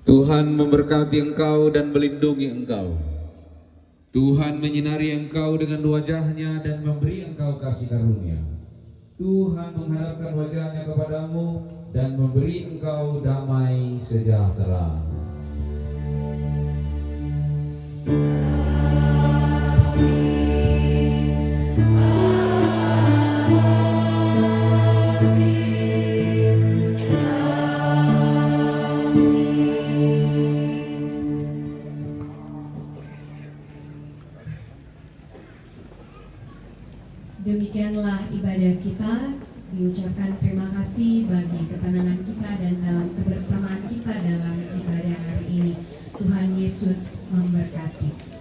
Tuhan memberkati engkau dan melindungi engkau. Tuhan menyinari engkau dengan wajah-Nya dan memberi engkau kasih karunia. Tuhan menghadapkan wajah-Nya kepadamu dan memberi engkau damai sejahtera. Demikianlah ibadah kita, diucapkan terima kasih bagi ketenangan kita dan dalam kebersamaan kita dalam ibadah hari ini. Tuhan Yesus memberkati.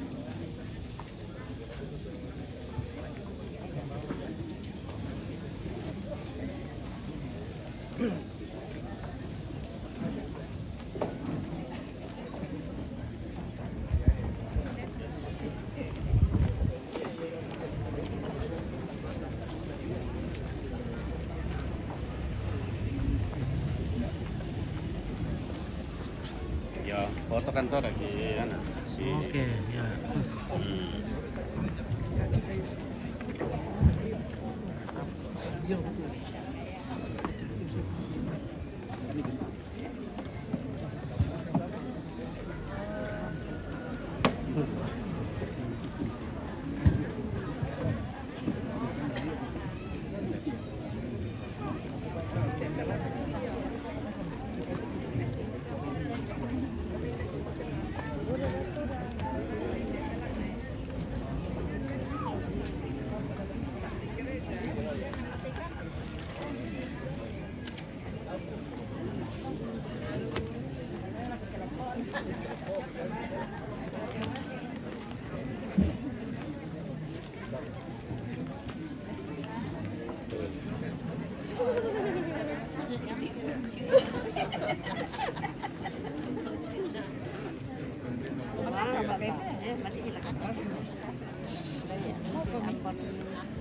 Ya, foto kantor lagi anak. Oke, ya.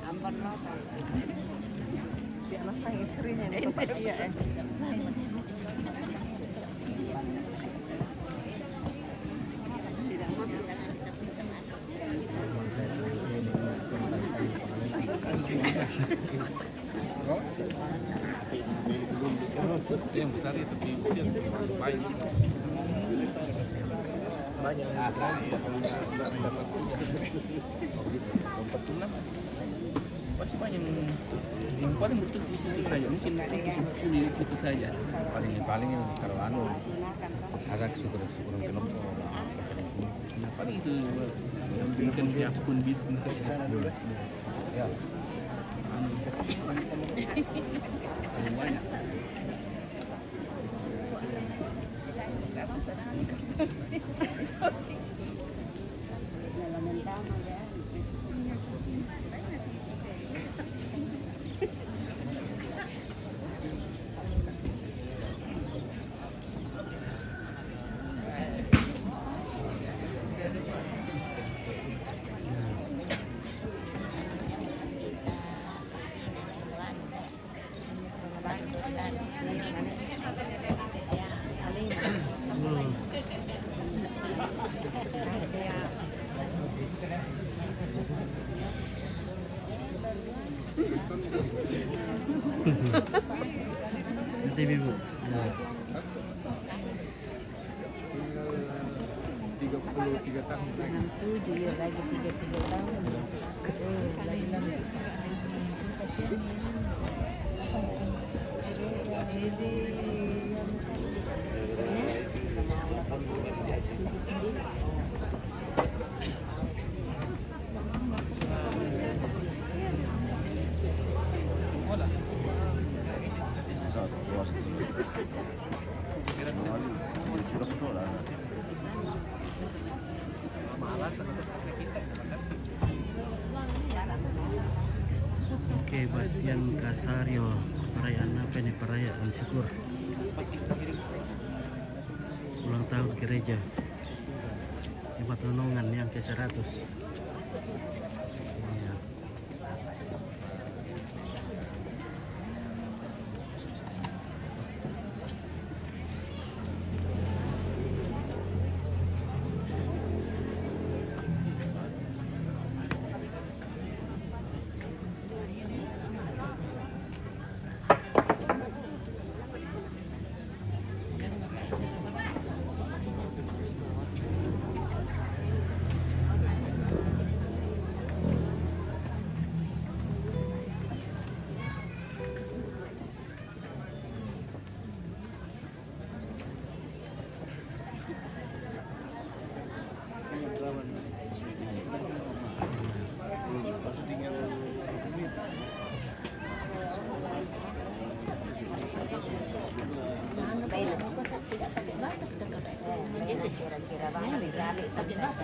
Ampun rokok. Si anak sang istrinya nih, iya Tidak mau. Yang besar itu tapi baik. Banyak pasti banyak yang paling betul itu saja, mungkin 10 itu saja paling kalau ada syukur film paling itu yang berikan siapapun bikin ya paling banyak. Nanti Ibu. Ya. 33 tahun. 7 ya lagi 33 tahun. Lagi lama. Jadi Oke, Bastian Casario, perayaan apa ini? Perayaan syukur ulang tahun gereja Jemaat Nonongan yang ke-100. Iya. Kira-kira bang hari-hari tidak.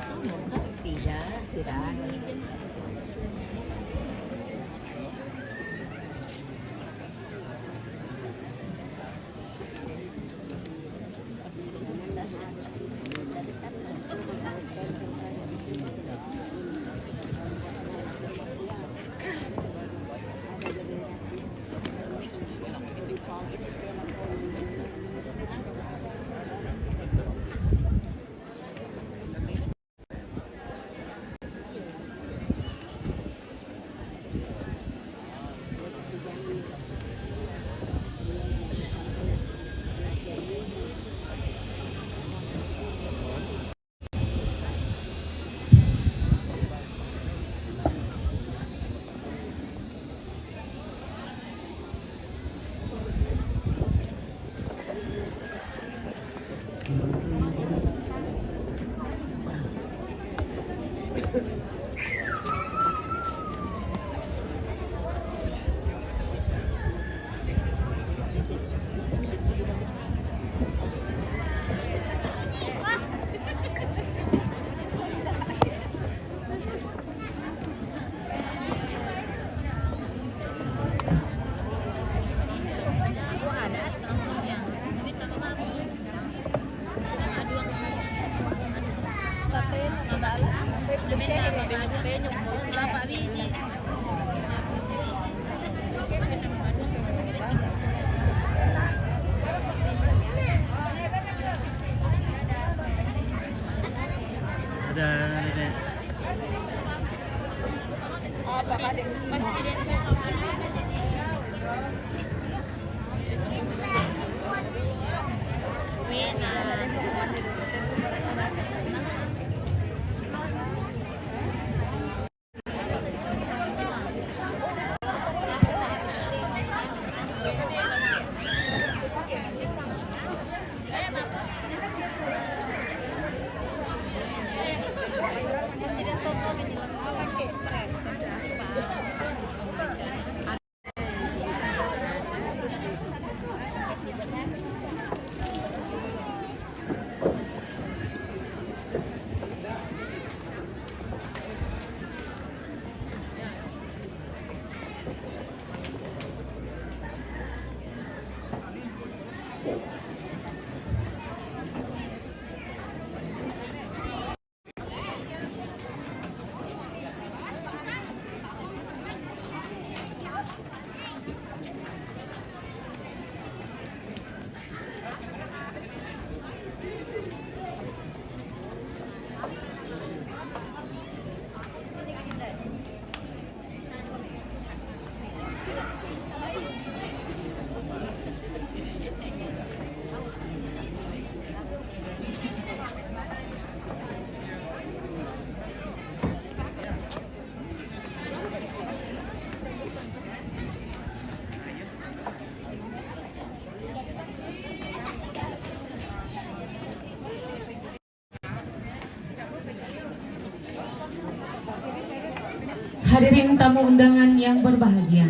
Hadirin tamu undangan yang berbahagia,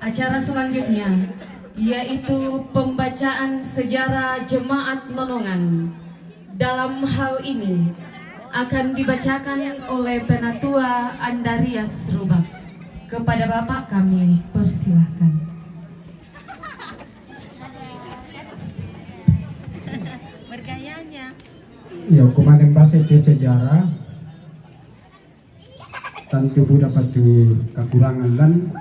acara selanjutnya yaitu pembacaan sejarah Jemaat Nonongan. Dalam hal ini akan dibacakan oleh Penatua Andarias Rubak. Kepada Bapak kami persilahkan. Bergayanya. Ya, kemarin bahasa itu sejarah tentu bu dapat tu kekurangan lan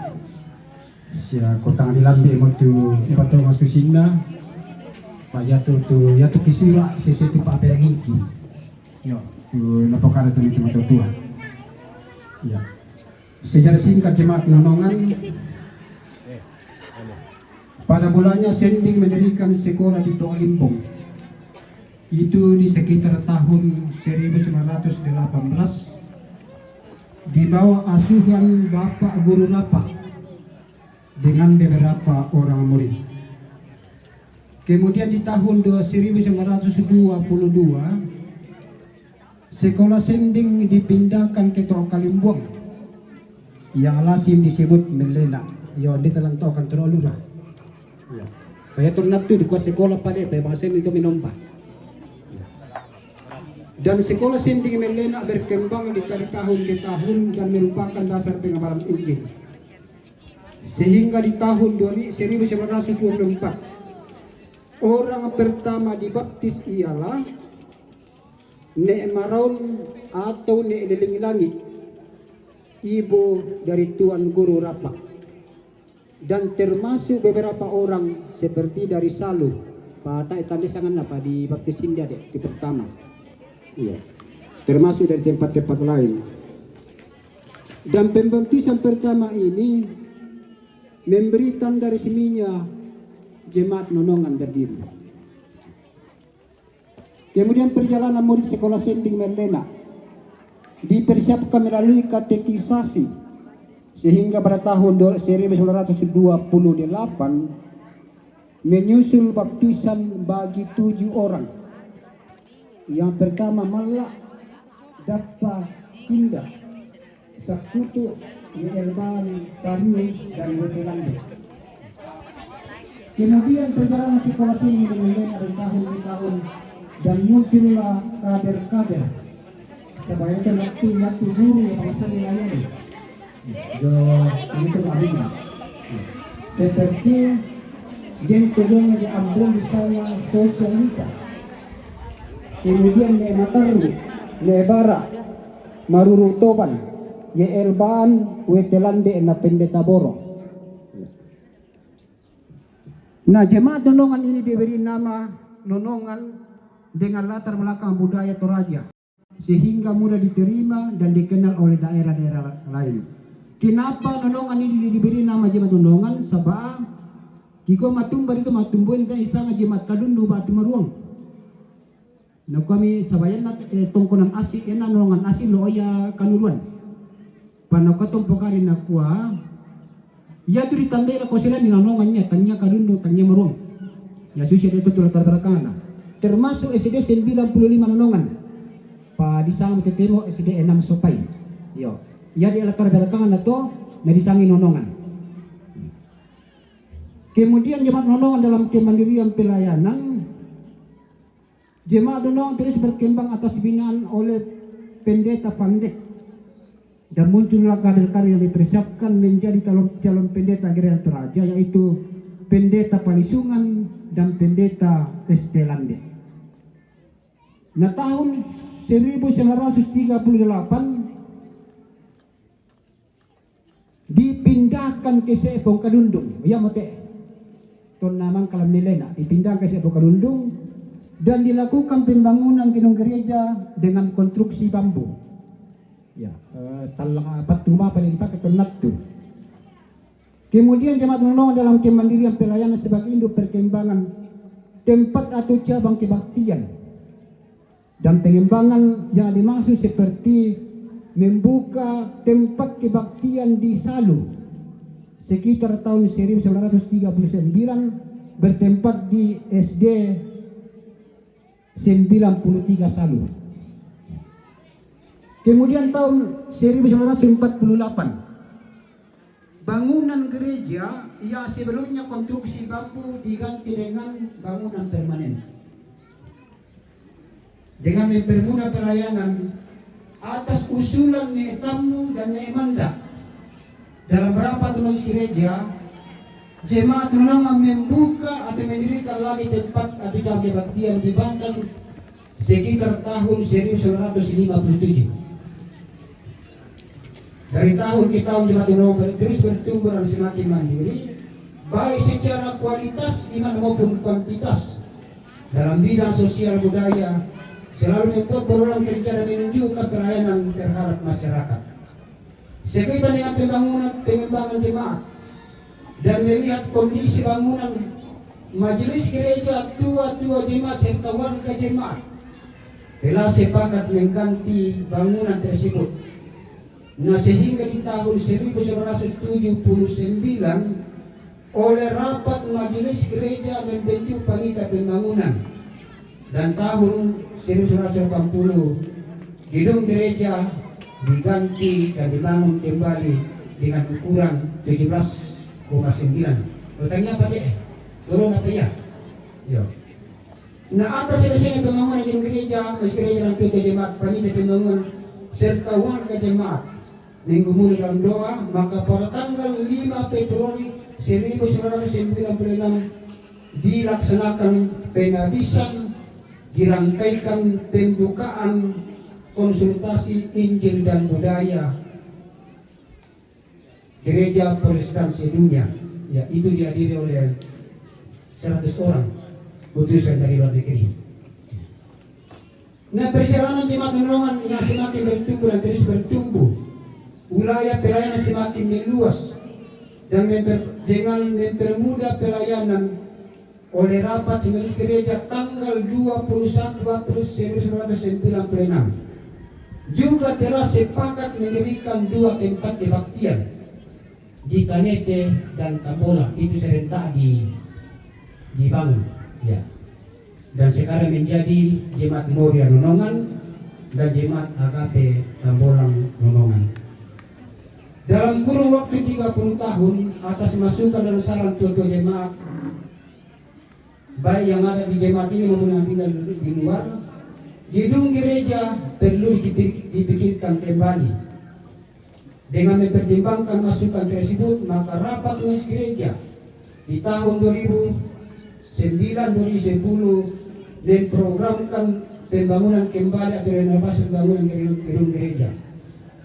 sia kota dilambi mo tu ibato masusina pa ya tu kisira sisi tu pa perangiki yo tu napokara tu itu tua ya sejarah singkat Jemaat Nonongan. Pada mulanya Sending mendirikan sekolah di Toalimpong itu di sekitar tahun 1918 di bawah asuhan Bapak Guru Rapa dengan beberapa orang murid. Kemudian di tahun 1922 sekolah Sending dipindahkan ke Toalimpong yang lazim disebut Melena. Ya, di dalam to kan terlalu lah. Ya. Kaya tornat tu di kuasa sekolah pada bahasa ini kami nompa. Dan sekolah Sending Melena berkembang dari tahun ke tahun dan merupakan dasar pengabaran Injil. Sehingga di tahun 1924 orang pertama dibaptis ialah Nek Maraun atau Nek Leling Langit, ibu dari Tuan Guru Rapak, dan termasuk beberapa orang seperti dari Salu, Pak tadi sangat apa dibaptisin dia di pertama, iya, termasuk dari tempat-tempat lain. Dan pembaptisan pertama ini memberi tanda resminya Jemaat Nonongan berdiri. Kemudian perjalanan murid sekolah Sending Melena dipersiapkan melalui katekisasi sehingga pada tahun 1928 menyusul baptisan bagi 7 orang. Yang pertama Malak, Dappa, Indah, Sakutu, Yelban, Kami, dan Wetelande. Kemudian perjalanan sekolah Sending Melena dari tahun ke tahun dan muncullah kader-kader sebagai waktu guru yang masa melayani itu ahlinya seperti yang kedua di Ambon misalnya sosialisa, kemudian di Mataru, di Bara, Maruru Toban, di Elban, Wetelande, na Pendeta Boro. Nah, jemaat Nonongan ini diberi nama Nonongan dengan latar belakang budaya Toraja, sehingga mudah diterima dan dikenal oleh daerah-daerah lain. Kenapa Nonongan ini diberi nama jemaat Nonongan? Sebab kiko matumbar itu matumbuin kan isanga jemaat kadundu batu maruang. Nah kami sabayan tongkonan asik ena Nonongan asik lo ya kanuruan. Panakatong pokarin nakua ya tu ditandai la kosilan di Nonongannya tanya kadundu tanya maruang. Ya susia itu tuh latar belakangnya. Termasuk SD 95 Nonongan. Pa disang tetemo SD 6 Sopai. Yo. Ya di latar belakang atau na disangi Nonongan. Kemudian jemaat Nonongan dalam kemandirian pelayanan, jemaat Nonongan terus berkembang atas binaan oleh Pendeta Vandek dan muncullah kader-kader yang dipersiapkan menjadi calon pendeta gereja Toraja, yaitu Pendeta Palisungan dan Pendeta Estelande. Nah tahun 1938 dipindahkan ke Seepong Kadundung, ya mote, ton namang Kalam Melena, dipindahkan ke Seepong Kadundung dan dilakukan pembangunan gedung gereja dengan konstruksi bambu. Ya, talang patuma paling dipakai tonatu. Kemudian jemaat Nonongan dalam kemandirian pelayanan sebagai induk perkembangan tempat atau cabang kebaktian dan pengembangan yang dimaksud seperti membuka tempat kebaktian di Salu sekitar tahun 1939 bertempat di SD 93 Salu. Kemudian tahun 1948 bangunan gereja yang sebelumnya konstruksi bambu diganti dengan bangunan permanen. Dengan mempermudah pelayanan atas usulan Nek Tamu dan Nek Manda, dalam rapat penulis gereja, jemaat Nonongan membuka atau mendirikan lagi tempat atau cabang kebaktian di Banten sekitar tahun 1957. Dari tahun ke tahun jemaat Nonongan terus bertumbuh dan semakin mandiri, baik secara kualitas iman maupun kuantitas dalam bidang sosial budaya, selalu membuat program kerja dan menunjukkan pelayanan terhadap masyarakat. Sekaitan dengan pengembangan jemaat dan melihat kondisi bangunan majelis gereja, tua-tua jemaat serta warga jemaat telah sepakat mengganti bangunan tersebut. Nah sehingga di tahun 1979 oleh rapat majelis gereja membentuk panitia pembangunan, dan tahun 1980 gedung gereja diganti dan dibangun kembali dengan ukuran 17,9. Bertanya apa turun apa ya? Nah atas selesainya pembangunan gedung gereja Majelis Gereja dan Ketua Jemaat, Panitia Pembangunan serta warga jemaat menggumuli dalam doa, maka pada tanggal 5 Februari 1996 dilaksanakan penabisan, dirangkaikan pembukaan konsultasi Injil dan budaya Gereja Protestan sedunia. Ya, itu dihadiri oleh 100 orang utusan dari luar negeri. Nah, perjalanan jemaat penolongan yang semakin bertumbuh dan terus bertumbuh, wilayah pelayanan semakin meluas, dan dengan mempermudah pelayanan oleh rapat Majelis Gereja tanggal 21 April 1996 juga telah sepakat mendirikan 2 tempat kebaktian di Kanete dan Tambola. Itu serentak dibangun, ya. Dan sekarang menjadi Jemaat Moria Nonongan dan Jemaat Agape Tambolang Nonongan. Dalam kurun waktu 30 tahun atas masukan dan saran tua-tua jemaat, baik yang ada di jemaat ini maupun yang tinggal di luar, gedung gereja perlu dipikirkan kembali. Dengan mempertimbangkan masukan tersebut, maka rapat Majelis Gereja di tahun 2009-2010 memprogramkan pembangunan kembali atau renovasi pembangunan gedung gereja.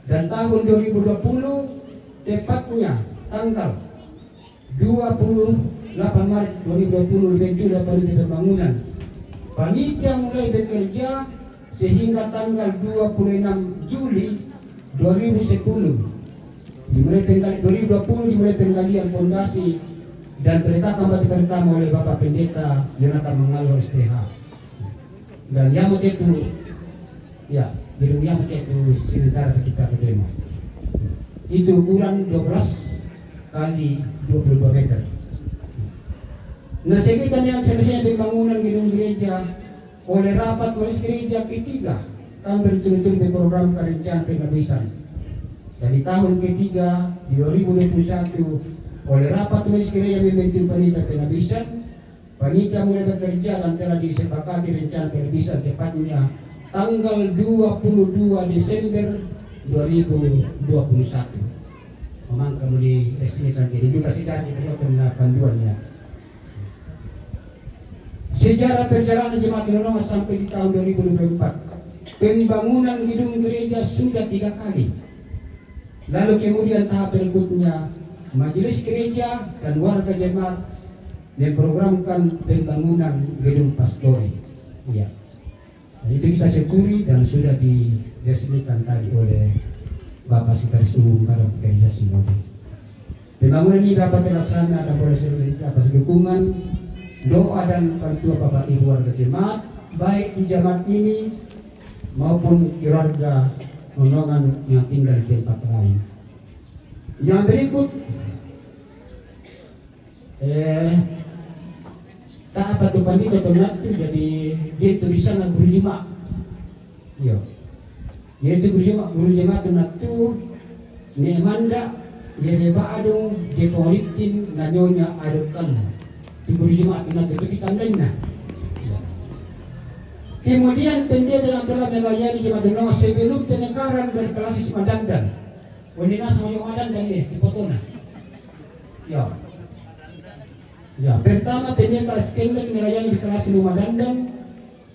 Dan tahun 2020 tepatnya tanggal 28 Maret 2020 dibentuklah panitia pembangunan. Panitia mulai bekerja sehingga tanggal 26 Juli 2020 dimulai penggalian fondasi dan peletakan batu pertama oleh Bapak Pendeta Yonatan Mangalor STH. Dan Yamut itu, ya, gedung Yamut itu sementara kita ketemu. Itu ukuran 12 kali 22 meter. Nah, sekitar yang selesai pembangunan gedung gereja oleh rapat Majelis Gereja ketiga, kami berturut-turut memprogramkan rencana penabisan. Dan di tahun ketiga di 2021 oleh rapat Majelis Gereja membentuk panitia penabisan. Panitia mulai bekerja dan telah disepakati rencana penabisan tepatnya tanggal 22 Desember 2021. Memang kamu diresmikan jadi juga sejarah kita panduannya. Sejarah perjalanan jemaat penolongan sampai di tahun 2024. Pembangunan gedung gereja sudah 3 kali. Lalu kemudian tahap berikutnya Majelis Gereja dan warga jemaat memprogramkan pembangunan gedung pastori. Ya. Dan itu kita syukuri dan sudah diresmikan tadi oleh Bapak Sekretaris Umum Badan Gereja Sinode. Pembangunan ini dapat terlaksana dan boleh selesai atas dukungan, doa dan bantuan Bapak Ibu warga jemaat, baik di jemaat ini maupun keluarga penolongan yang tinggal di tempat lain. Yang berikut tak apa tu panitia penat tu jadi dia tu di sana guru jemaat. Yo. Yaitu guru jemaat penat tu ni manda ye beba adung je politin na nyonya adukan. Di guru jemaat penat itu kita lainnya. Kemudian pendeta yang telah melayani jemaat Denong sebelum penekaran dari Klasis Madandan. Wanita sama yang Madandan ni di Potona. Ya. Ya, pertama pendeta Skenlek melayani di kelas Rumah Dandan,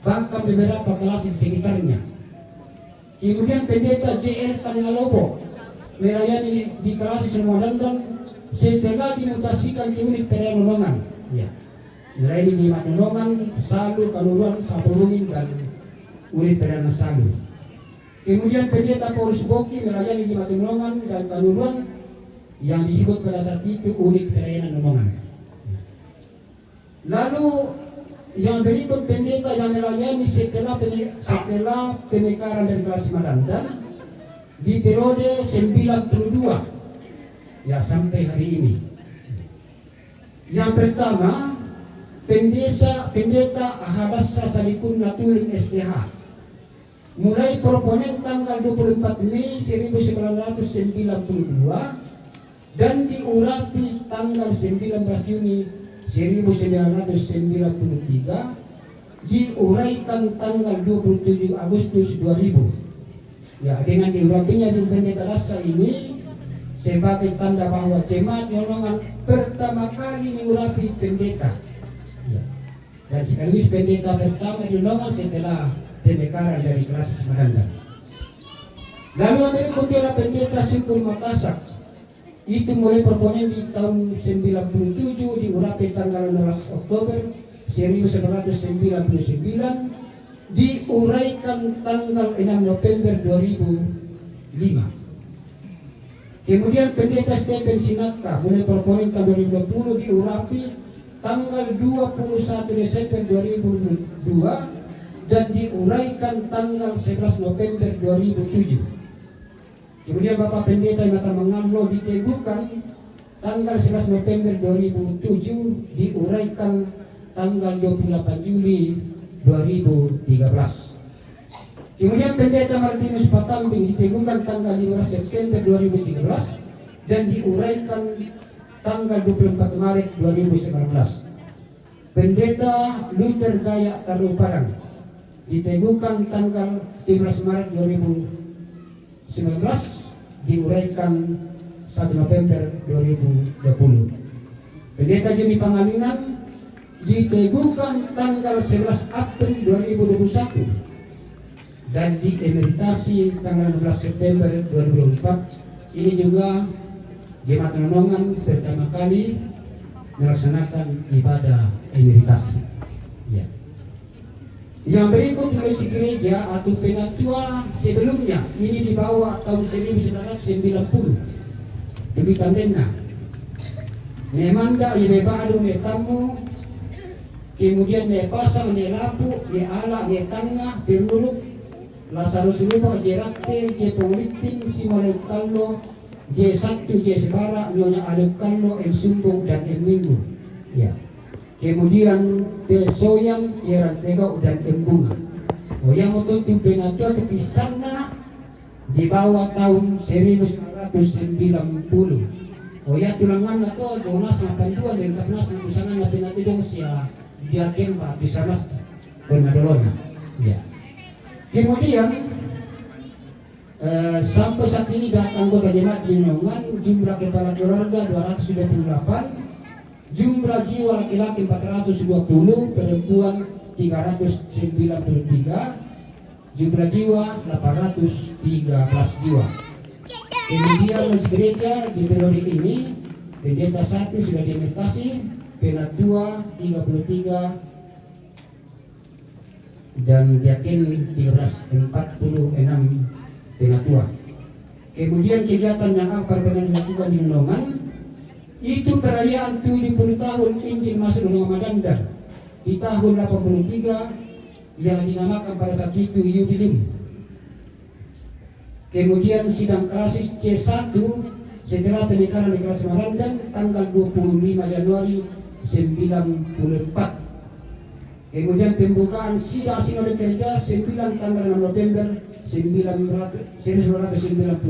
bahkan beberapa kelas di sekitarnya. Kemudian pendeta JL Tanalobo melayani di kelas Rumah Dandan setelah dimutasikan ke unit Perenonongan. Ya, melayani di Manonongan, Salu, Kanuruan, Sapurungin dan unit Perenonongan Salu. Kemudian pendeta Paulus Boki melayani di Manonongan dan Kanuruan yang disebut pada saat itu unit Perenonongan. Lalu yang berikut pendeta yang melayani setelah pemekaran dari kelas Madandan di periode 92 ya sampai hari ini. Yang pertama pendeta Ahadassa Salikun Natuling STH mulai proponen tanggal 24 Mei 1992 dan diurapi tanggal 19 Juni 1993 diuraikan tanggal 27 Agustus 2000. Ya, dengan diurapinya di pendeta Daska ini sebagai tanda bahwa jemaat Nonongan pertama kali mengurapi pendeta. Ya. Dan sekaligus pendeta pertama di Nonongan setelah pemekaran dari kelas Maranda. Lalu berikutnya pendeta Syukur Makassar. Itu mulai proponen di tahun 97 diurapi tanggal 16 Oktober 1999, diuraikan tanggal 6 November 2005. Kemudian pendeta Stephen Sinaka mulai proponen tahun 2020 diurapi tanggal 21 Desember 2002 dan diuraikan tanggal 11 November 2007. Kemudian Bapak Pendeta Jonathan Mangano diteguhkan tanggal 11 November 2007, diuraikan tanggal 28 Juli 2013. Kemudian Pendeta Martinus Patamping diteguhkan tanggal 15 September 2013 dan diuraikan tanggal 24 Maret 2019. Pendeta Luther Gaya Taru Padang diteguhkan tanggal 13 Maret 2019, diuraikan 1 November 2020. Pendeta Joni Pangalinan diteguhkan tanggal 11 April 2021 dan diemeritasi tanggal 16 September 2024. Ini juga jemaat Nonongan pertama kali melaksanakan ibadah emeritasi. Ya. Yang berikut misi gereja atau penatua sebelumnya ini dibawa tahun 1990. Demi Tandena Nemanda ibe badu ne tamu, kemudian ne pasang ne lapu ne ala ne tangga beruruk Lazarus lupa jerakte je politin si mulai kallo je satu je sebara nyonya aduk kallo en sumbung dan en minggu. Ya. Kemudian te soyang jeran tegau dan en bunga. Oh yang untuk penatua itu kisana di bawah tahun 1990. Oh ya tulangan atau donas 82 dan kapnas usangan na pinati dong siya diakin pa bisa mas konadolona. Ya. Kemudian sampai saat ini datang anggota jemaat di Nonongan jumlah kepala keluarga 228, jumlah jiwa laki-laki 420, perempuan 393, jumlah jiwa 813 jiwa. Kemudian gereja di periode ini pendeta 1 sudah diemeritasi, penatua 33 dan yakin 346 penatua. Kemudian kegiatan yang akan pernah dilakukan di Nonongan itu perayaan 70 tahun Injil masuk Nonongan Madanda di tahun 83 yang dinamakan pada saat itu Yubileum. Kemudian sidang klasis C1 setelah pemekaran di kelas Marandan tanggal 25 Januari 94. Kemudian pembukaan sidang sinode kerja 9 tanggal 6 November 1995.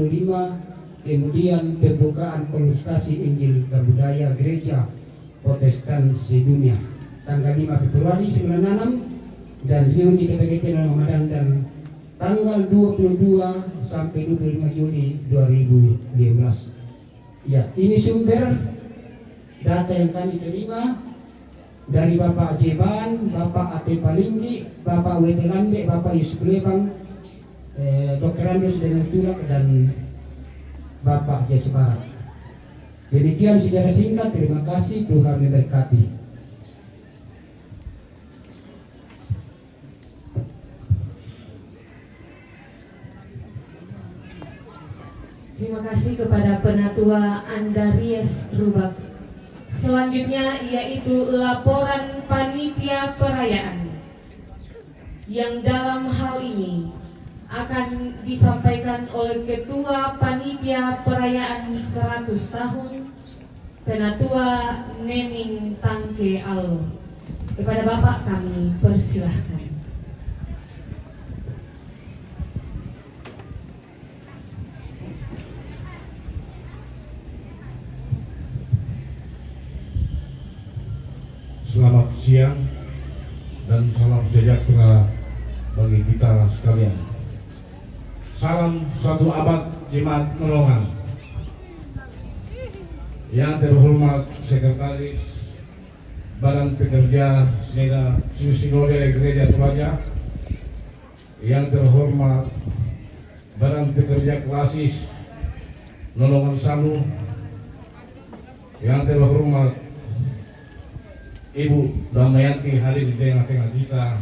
Kemudian pembukaan konsultasi Injil dan Budaya Gereja Protestan Sedunia tanggal 5 Februari 96 dan reuni PPGT Ramadan dan tanggal 22 sampai 25 Juli 2015. Ya, ini sumber data yang kami terima dari Bapak Jeban, Bapak Ate Palinggi, Bapak Wetelande, Bapak Yusuf Lebang, Dr. Andus Denetulak dan Bapak Jesbarat. Demikian sejarah singkat, terima kasih, Tuhan memberkati. Terima kasih kepada Penatua Andarias Rubak. Selanjutnya yaitu laporan panitia perayaan yang dalam hal ini akan disampaikan oleh Ketua Panitia Perayaan 100 tahun Penatua Neming Tangke Allo. Kepada Bapak kami persilahkan. Selamat siang dan salam salam sejahtera bagi kita sekalian. Salam satu abad Jemaat Nolongan. Yang terhormat Sekretaris Badan Pekerja Sinode Gereja Toraja, yang terhormat Badan Pekerja Klasis Nolongan Sanu, yang terhormat Ibu Damayanti hadir di tengah-tengah kita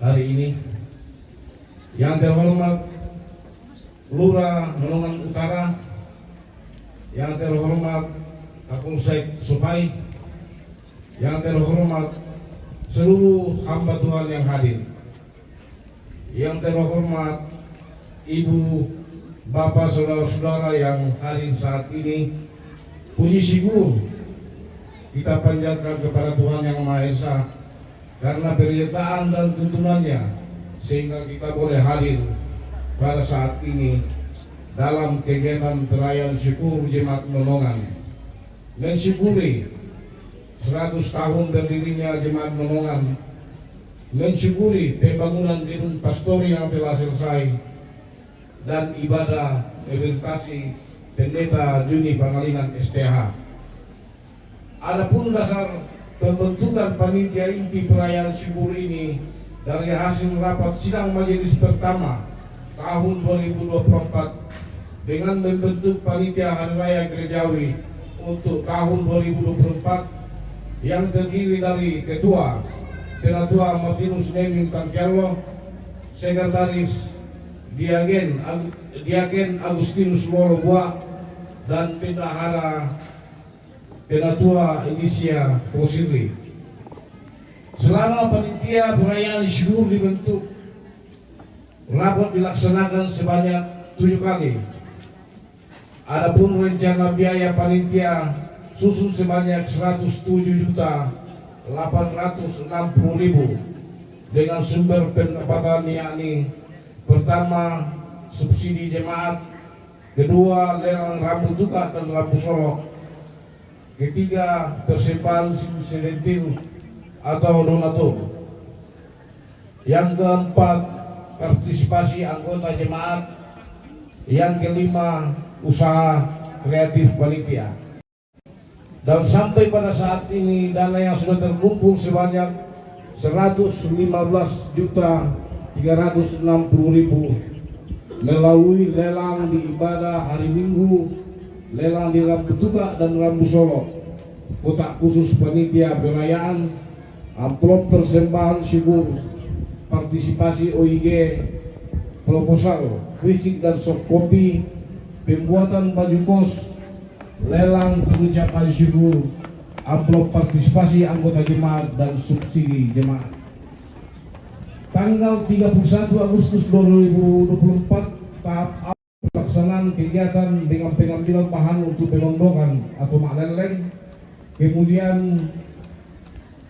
hari ini, yang terhormat Lurah Nolongan Utara, yang terhormat Kapolsek Supai, yang terhormat seluruh hamba Tuhan yang hadir, yang terhormat Ibu, Bapak, saudara-saudara yang hadir saat ini, puji syukur kita panjatkan kepada Tuhan Yang Maha Esa karena penyertaan dan tuntunannya sehingga kita boleh hadir pada saat ini dalam kegiatan perayaan syukur Jemaat Nolongan, mensyukuri 100 tahun berdirinya Jemaat Nolongan, mensyukuri pembangunan gedung pastori yang telah selesai, dan ibadah evaluasi Pendeta Juni Pangalingan STH. Adapun dasar pembentukan panitia inti perayaan syukur ini dari hasil rapat sidang majelis pertama tahun 2024 dengan membentuk panitia Hari Raya Gerejawi untuk tahun 2024 yang terdiri dari Ketua Martinus Neming Tangkello, Sekretaris Diagen Agustinus Lorobua, dan Bendahara Penatua Inisia Posiri. Selama panitia perayaan syukur dibentuk, rapat dilaksanakan sebanyak 7 kali. Adapun rencana biaya panitia susun sebanyak 107.860.000 dengan sumber pendapatan yakni pertama subsidi jemaat, kedua lelang rambu tukak dan rambu solok, ketiga persembahan sidentil atau donatur, yang keempat partisipasi anggota jemaat, yang kelima usaha kreatif panitia. Dan sampai pada saat ini dana yang sudah terkumpul sebanyak 115.360.000 melalui lelang di ibadah hari Minggu, lelang di rambu tukak dan rambu solok, kotak khusus panitia perayaan, amplop persembahan syukur, partisipasi OIG, proposal, fisik dan soft copy, pembuatan baju kos, lelang pengucapan syukur, amplop partisipasi anggota jemaat dan subsidi jemaat. Tanggal 31 Agustus 2024 tahap awal pelaksanaan kegiatan dengan pengambilan bahan untuk pemondokan atau makleleng. Kemudian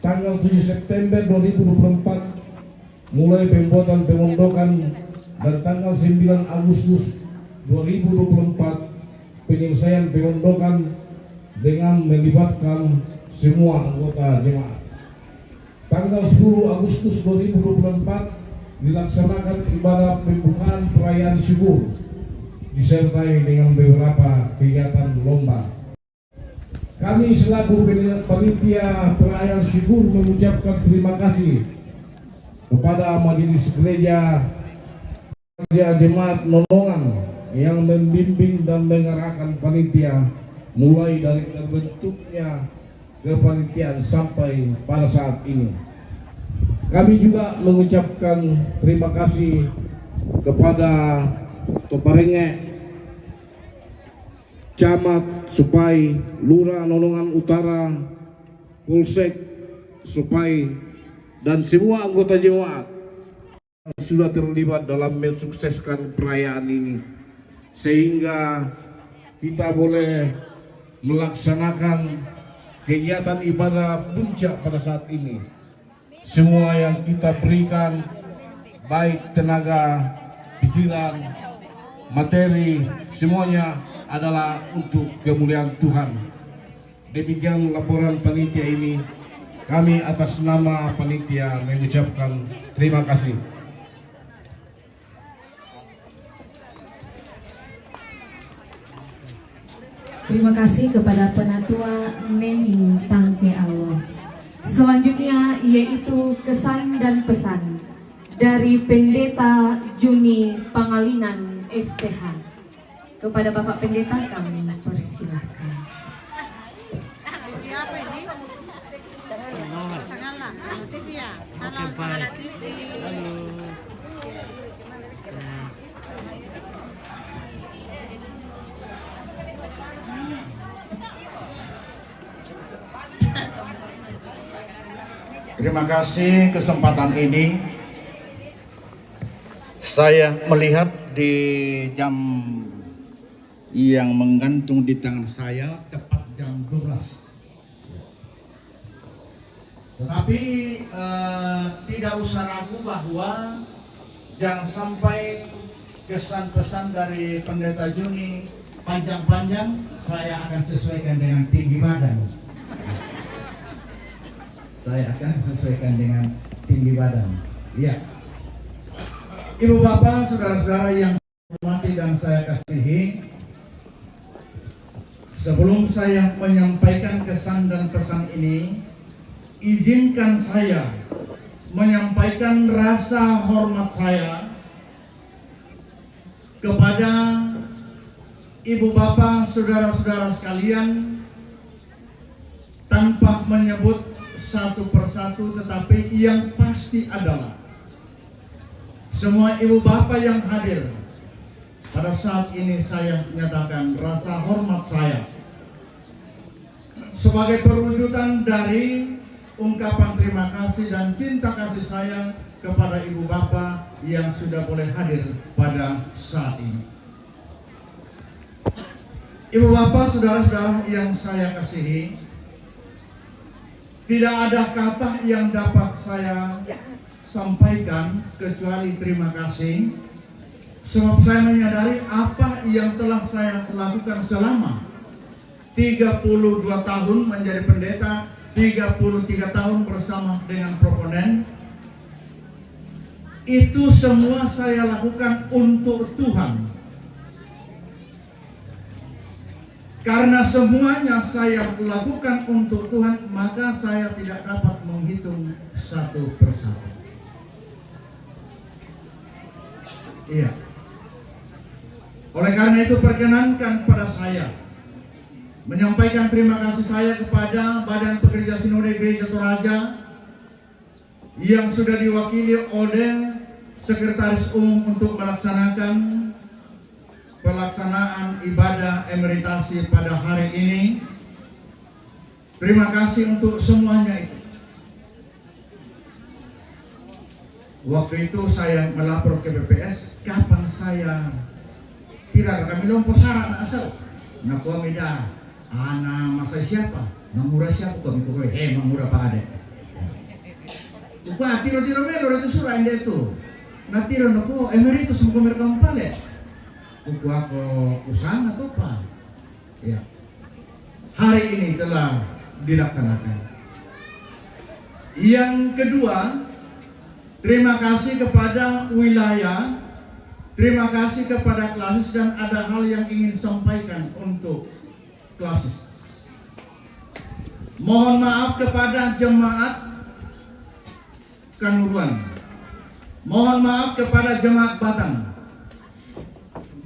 tanggal 7 September 2024 mulai pembuatan pemondokan, dan tanggal 9 Agustus 2024 penyelesaian pemondokan dengan melibatkan semua anggota jemaat. Tanggal 10 Agustus 2024 dilaksanakan ibadah pembukaan perayaan syukur disertai dengan beberapa kegiatan lomba. Kami selaku panitia perayaan syukur mengucapkan terima kasih kepada Majelis Gereja Jemaat Nolongan yang membimbing dan mengarahkan panitia mulai dari terbentuknya kepanitiaan sampai pada saat ini. Kami juga mengucapkan terima kasih kepada Toparenge, Camat Supai, Lurah Nolongan Utara, Polsek Supai, dan semua anggota jemaat yang sudah terlibat dalam mensukseskan perayaan ini, sehingga kita boleh melaksanakan kegiatan ibadah puncak pada saat ini. Semua yang kita berikan, baik tenaga, pikiran, materi, semuanya adalah untuk kemuliaan Tuhan. Demikian laporan panitia ini. Kami atas nama panitia mengucapkan terima kasih. Terima kasih kepada Penatua Neming Tangke Allah. Selanjutnya yaitu kesan dan pesan dari Pendeta Juni Pangalinan STH. Kepada Bapak Pendeta kami persilahkan. Oke, baik. Halo. Terima kasih kesempatan ini. Saya melihat di jam yang menggantung di tangan saya tepat jam 12. Tetapi tidak usah ragu bahwa jangan sampai kesan pesan dari Pendeta Juni panjang-panjang, saya akan sesuaikan dengan tinggi badan. Saya akan sesuaikan dengan tinggi badan. Iya. Ibu bapak, saudara-saudara yang hormati dan saya kasihi, sebelum saya menyampaikan kesan dan pesan ini, izinkan saya menyampaikan rasa hormat saya kepada ibu bapak, saudara-saudara sekalian, tanpa menyebut satu persatu, tetapi yang pasti adalah semua ibu bapak yang hadir pada saat ini. Saya menyatakan rasa hormat saya sebagai perwujudan dari ungkapan terima kasih dan cinta kasih saya kepada ibu bapak yang sudah boleh hadir pada saat ini. Ibu bapak, saudara-saudara yang saya kasihi, tidak ada kata yang dapat saya sampaikan kecuali terima kasih, sebab saya menyadari apa yang telah saya lakukan selama 32 tahun menjadi pendeta, 33 tahun bersama dengan proponen. Itu semua saya lakukan untuk Tuhan. Karena semuanya saya lakukan untuk Tuhan, maka saya tidak dapat menghitung satu persatu. Iya. Oleh karena itu perkenankan pada saya menyampaikan terima kasih saya kepada Badan Pekerja Sinode Gereja Toraja yang sudah diwakili oleh Sekretaris Umum untuk melaksanakan pelaksanaan ibadah emeritasi pada hari ini. Terima kasih untuk semuanya itu. Waktu itu saya melapor ke BPS, kapan saya pirar kami lompo syarat na asal. Nakuha mida, ana masa siapa? Mangura siapa kami pokoknya? Mangura Pak Ade. Wah, tiro-tiro melo itu surah inde itu. Na tiro nako emeritus mo mereka pale. Kuku aku usaha atau apa? Ya. Hari ini telah dilaksanakan. Yang kedua, terima kasih kepada wilayah, terima kasih kepada klasis, dan ada hal yang ingin sampaikan untuk klasis. Mohon maaf kepada jemaat Kanuruan. Mohon maaf kepada jemaat Batang.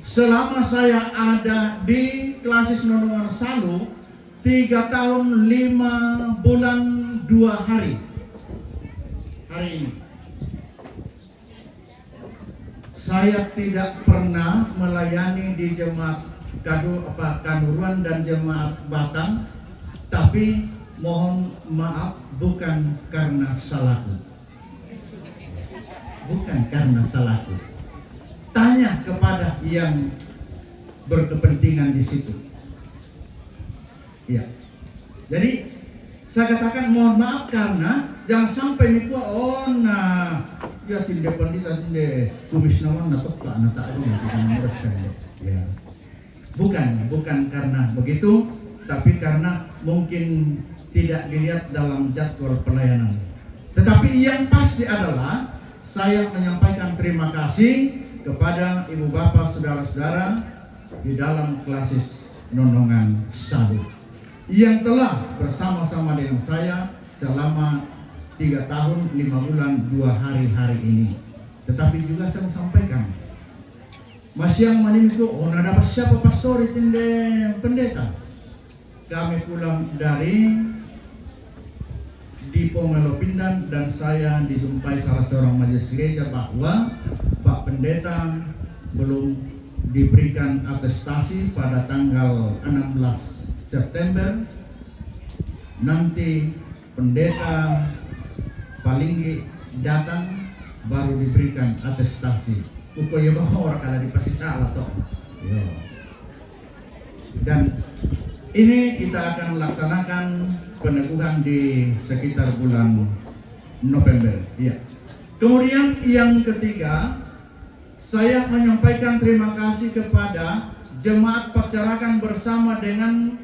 Selama saya ada di klasis Nonongan Salu 3 tahun 5 bulan 2 hari. Hari ini saya tidak pernah melayani di jemaat Kanuruan dan jemaat Batang, tapi mohon maaf bukan karena salahku. Bukan karena salahku. Tanya kepada yang berkepentingan di situ. Ya. Jadi saya katakan mohon maaf karena jangan sampai niku ya tidak pandita tidak kumis nawan natok tak nata bukan karena begitu, tapi karena mungkin tidak dilihat dalam jadwal pelayanan. Tetapi yang pasti adalah saya menyampaikan terima kasih kepada ibu bapak saudara-saudara di dalam Klasis Nonongan Sabu yang telah bersama-sama dengan saya selama 3 tahun 5 bulan 2 hari ini. Tetapi juga saya mau sampaikan, masih yang menimku, dapat siapa pastor itu pendeta. Kami pulang dari di Pomelo Pindan dan saya dijumpai salah seorang majelis gereja bahwa Pak Pendeta belum diberikan atestasi pada tanggal 16 September. Nanti pendeta Palinggi datang baru diberikan atestasi. Upaya bahwa orang kalau dipasti salah toh. Dan ini kita akan melaksanakan peneguhan di sekitar bulan November. Ya. Kemudian yang ketiga, saya menyampaikan terima kasih kepada jemaat Pacarakan bersama dengan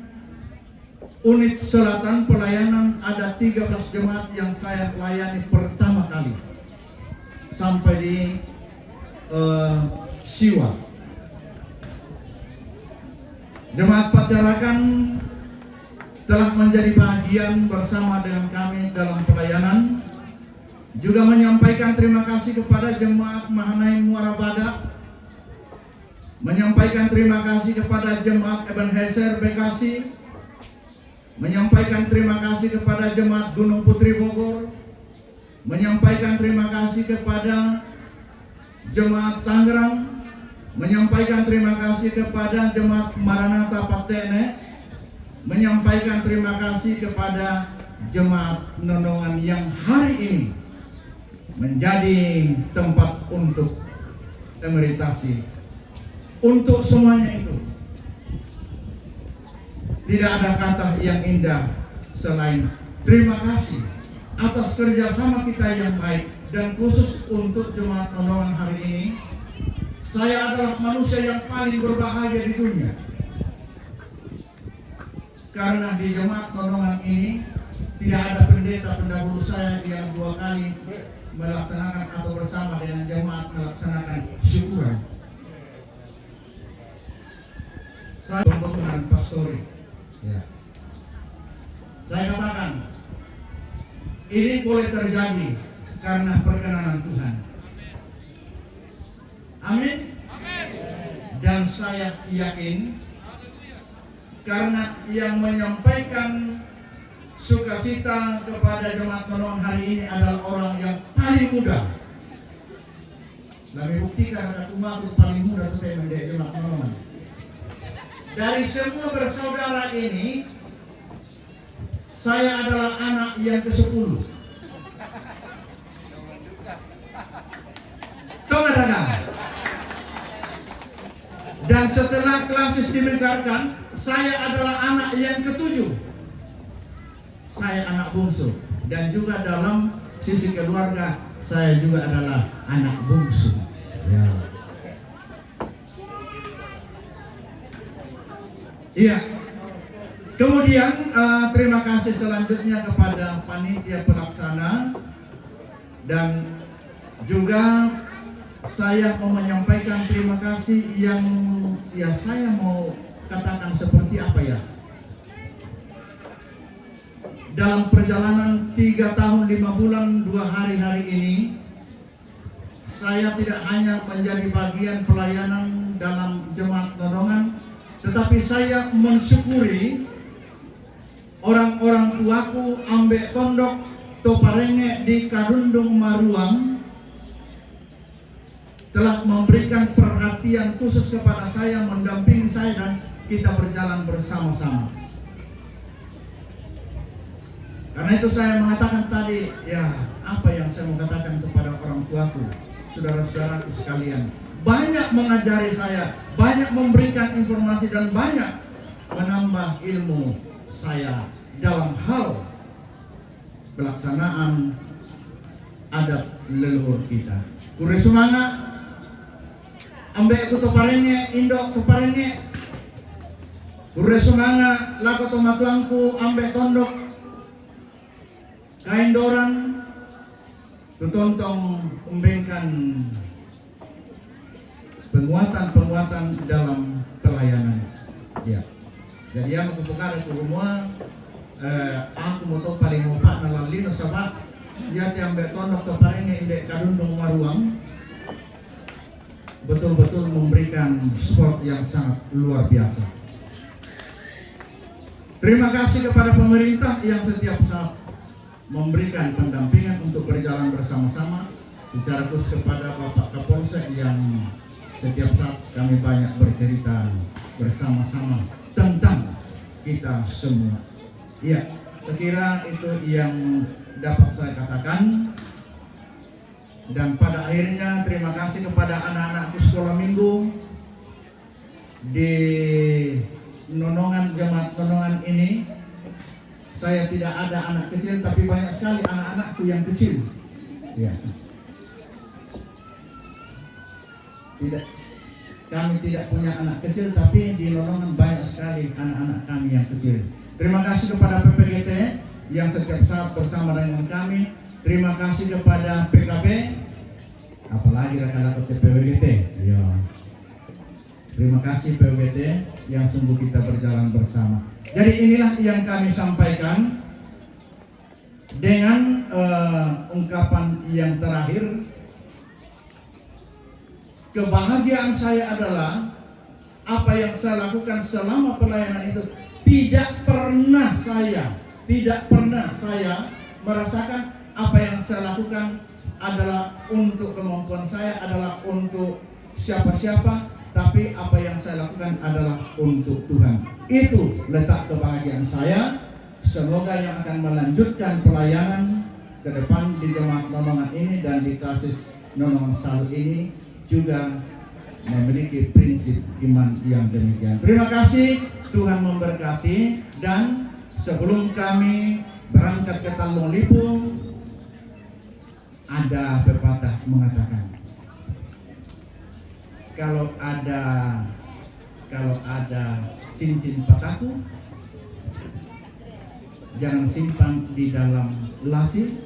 unit selatan pelayanan. Ada 13 jemaat yang saya layani pertama kali sampai di Siwa. Jemaat Pacarakan telah menjadi bagian bersama dengan kami dalam pelayanan. Juga menyampaikan terima kasih kepada jemaat Mahanaim Muara Badak, menyampaikan terima kasih kepada jemaat Ebenezer Bekasi, menyampaikan terima kasih kepada jemaat Gunung Putri Bogor, menyampaikan terima kasih kepada jemaat Tangerang, menyampaikan terima kasih kepada jemaat Maranatha Patene, menyampaikan terima kasih kepada jemaat Nonongan yang hari ini menjadi tempat untuk emeritasi. Untuk semuanya itu tidak ada kata yang indah selain terima kasih atas kerjasama kita yang baik. Dan khusus untuk jemaat Nonongan hari ini, saya adalah manusia yang paling berbahagia di dunia. Karena di jemaat Nonongan ini tidak ada pendeta pendahulu saya yang 2 kali melaksanakan atau bersama dengan jemaat melaksanakan syukuran. Saya pembangunan pastori. Ya. Saya katakan, ini boleh terjadi karena perkenanan Tuhan. Amin. Dan saya yakin karena yang menyampaikan sukacita kepada jemaat Nonongan hari ini adalah orang yang paling muda. Kami buktikan kata umat paling muda itu yang menjadi jemaat Nonongan. Dari semua bersaudara ini, saya adalah anak yang ke-10. Dan setelah Klasis dimekarkan, saya adalah anak yang ke-7. Saya anak bungsu. Dan juga dalam sisi keluarga, saya juga adalah anak bungsu. Ya. Iya. Kemudian terima kasih selanjutnya kepada panitia pelaksana, dan juga saya mau menyampaikan terima kasih yang saya mau katakan seperti apa ya. Dalam perjalanan 3 tahun 5 bulan 2 hari ini, saya tidak hanya menjadi bagian pelayanan dalam jemaat Nonongan, tetapi saya mensyukuri orang-orang tuaku ambek pondok Toparenge di Karundung Maruang telah memberikan perhatian khusus kepada saya, mendampingi saya, dan kita berjalan bersama-sama. Karena itu saya mengatakan tadi, ya apa yang saya mau katakan kepada orang tuaku, saudara-saudaraku sekalian, banyak mengajari saya, banyak memberikan informasi, dan banyak menambah ilmu saya dalam hal pelaksanaan adat leluhur kita. Kure semangat, ambek kuto parenge, indok tu parenge. Kure semangat, lako to matuangku, ambek tondok, kain doran tutontong memberikan penguatan dalam pelayanan. Ya. Jadi yang kupukar itu semua aku mau tahu paling mopat nalalino sabak ya tiang beton dokter paringnya indek kadundung maruang betul-betul memberikan sport yang sangat luar biasa. Terima kasih kepada pemerintah yang setiap saat memberikan pendampingan untuk berjalan bersama-sama, secara khusus kepada Bapak Kapolsek yang setiap saat kami banyak bercerita bersama-sama tentang kita semua. Ya, saya kira itu yang dapat saya katakan. Dan pada akhirnya terima kasih kepada anak-anakku sekolah minggu di Nonongan, jemaat Nonongan ini. Saya tidak ada anak kecil, tapi banyak sekali anak-anakku yang kecil. Ya. Kami tidak punya anak kecil, tapi di Nonongan banyak sekali anak-anak kami yang kecil. Terima kasih kepada PPGT yang setiap saat bersama dengan kami. Terima kasih kepada PKB, apalagi rekan-rekan PPGT. Ya. Terima kasih PPGT yang sungguh kita berjalan bersama. Jadi inilah yang kami sampaikan dengan ungkapan yang terakhir. Kebahagiaan saya adalah apa yang saya lakukan selama pelayanan itu tidak pernah saya merasakan apa yang saya lakukan adalah untuk kemampuan saya, adalah untuk siapa-siapa, tapi apa yang saya lakukan adalah untuk Tuhan. Itu letak kebahagiaan saya. Semoga yang akan melanjutkan pelayanan ke depan di jemaat Nonongan ini dan di klasis Nonongan Salut ini juga memiliki prinsip iman yang demikian. Terima kasih, Tuhan memberkati. Dan sebelum kami berangkat ke Tanjung Lipung, ada pepatah mengatakan, kalau ada cincin pataku, jangan simpan di dalam laci,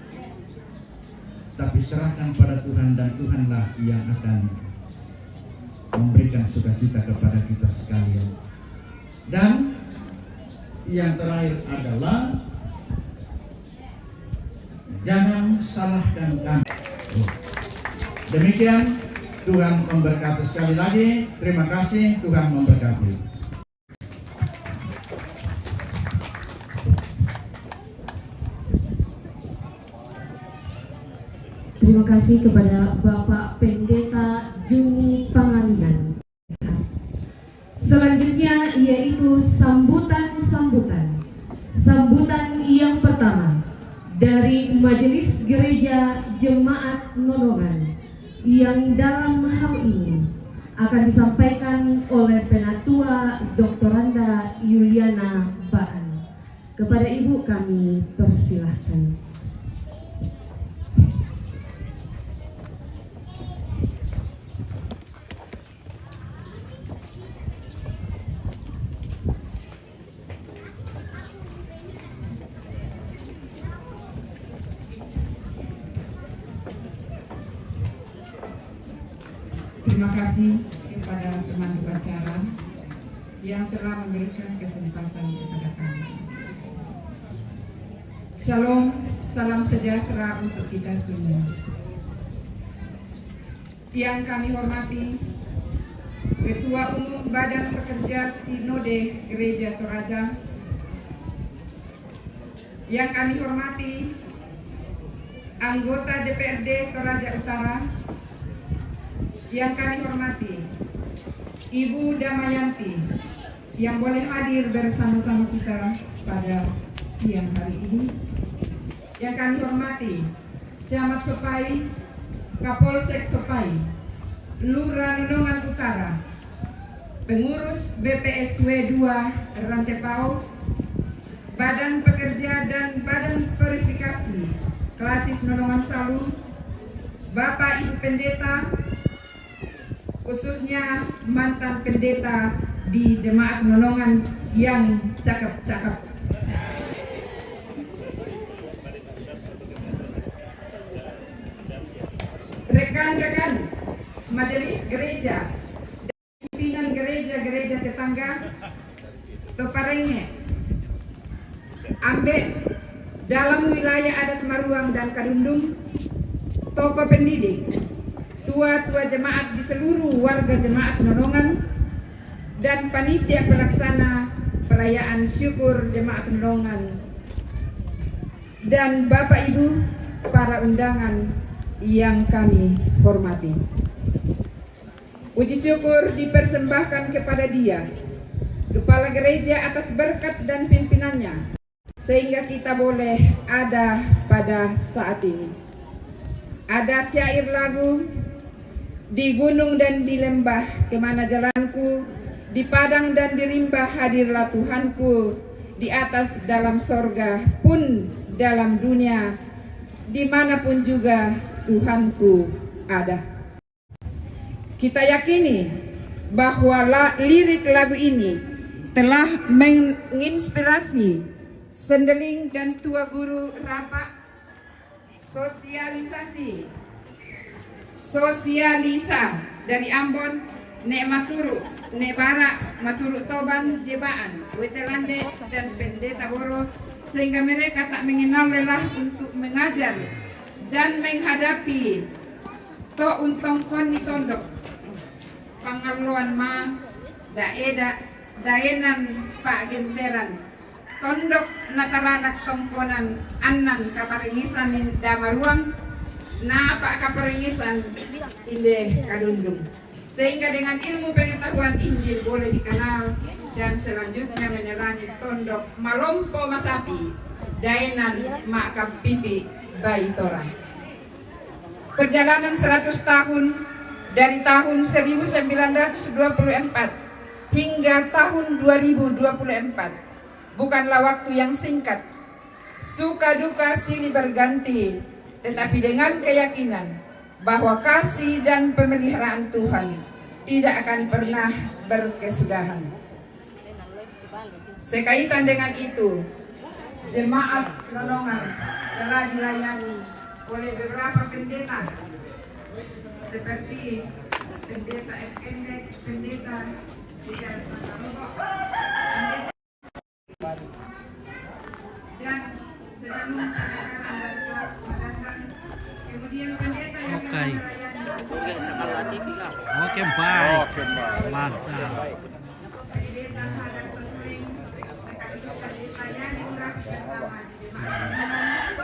tapi serahkan pada Tuhan, dan Tuhanlah yang akan memberikan sukacita kepada kita sekalian. Dan yang terakhir adalah jangan salahkan kami. Demikian, Tuhan memberkati. Sekali lagi terima kasih, Tuhan memberkati. Terima kasih kepada Bapak Pendeta Juni Pangalinan. Selanjutnya yaitu sambutan yang pertama dari Majelis Gereja Jemaat Nonongan, yang dalam hal ini akan disampaikan oleh Penatua Doktoranda Yuliana Baan. Kepada Ibu kami persilahkan. Terima kasih kepada teman upacara yang telah memberikan kesempatan kepada kami. Salam, salam sejahtera untuk kita semua. Yang kami hormati Ketua Umum Badan Pekerja Sinode Gereja Toraja, yang kami hormati anggota DPRD Toraja Utara, yang kami hormati Ibu Damayanti yang boleh hadir bersama-sama kita pada siang hari ini, yang kami hormati Camat Sopai, Kapolsek Sopai, Lurah Nonongan Utara, pengurus BPSW 2 Rantepao, Badan Pekerja dan Badan Verifikasi Klasis Nonongan Salu, Bapak Ibu Pendeta, khususnya mantan pendeta di Jemaat Nonongan yang cakep-cakep. gereja dan pimpinan gereja-gereja tetangga Toparenge, Ambe dalam wilayah adat Maruang dan Kadundung, tokoh pendidik, tua-tua jemaat di seluruh warga jemaat Nolongan, dan panitia pelaksana perayaan syukur jemaat Nolongan, dan Bapak Ibu para undangan yang kami hormati. Puji syukur dipersembahkan kepada Dia, Kepala Gereja, atas berkat dan pimpinannya, sehingga kita boleh ada pada saat ini. Ada syair lagu, di gunung dan di lembah kemana jalanku, di padang dan di rimba hadirlah Tuhanku, di atas dalam sorga pun dalam dunia, dimanapun juga Tuhanku ada. Kita yakini bahwa lirik lagu ini telah menginspirasi Sendeling dan Tua Guru Rapak sosialisa dari Ambon, Nek Maturu, Nek Barak, Maturu Toban, Jebaan, Wetelande, dan Pendeta Boro, sehingga mereka tak mengenal lelah untuk mengajar dan menghadapi to untong koni tondok pangaluan ma daenan Pak Genteran tondok nataranak tongkonan anan kaparingisan inda Maruang na Pak kaparingisan inde Kadundung, sehingga dengan ilmu pengetahuan Injil boleh dikenal dan selanjutnya menerangi tondok Malompo Masapi daenan Mak Kampipi Baitora. Perjalanan 100 tahun dari tahun 1924 hingga tahun 2024 bukanlah waktu yang singkat. Suka duka silih berganti, tetapi dengan keyakinan bahwa kasih dan pemeliharaan Tuhan tidak akan pernah berkesudahan. Sekaitan dengan itu, jemaat Nolongan telah dilayani oleh beberapa pendeta seperti pendeta FND, pendeta Rijal Matarobo, dan sedang kemudian pendeta yang Oke. melayani Oke, baik. Mantap. pendeta Hada Sentring sekaligus pendeta yang diurah pertama di jemaat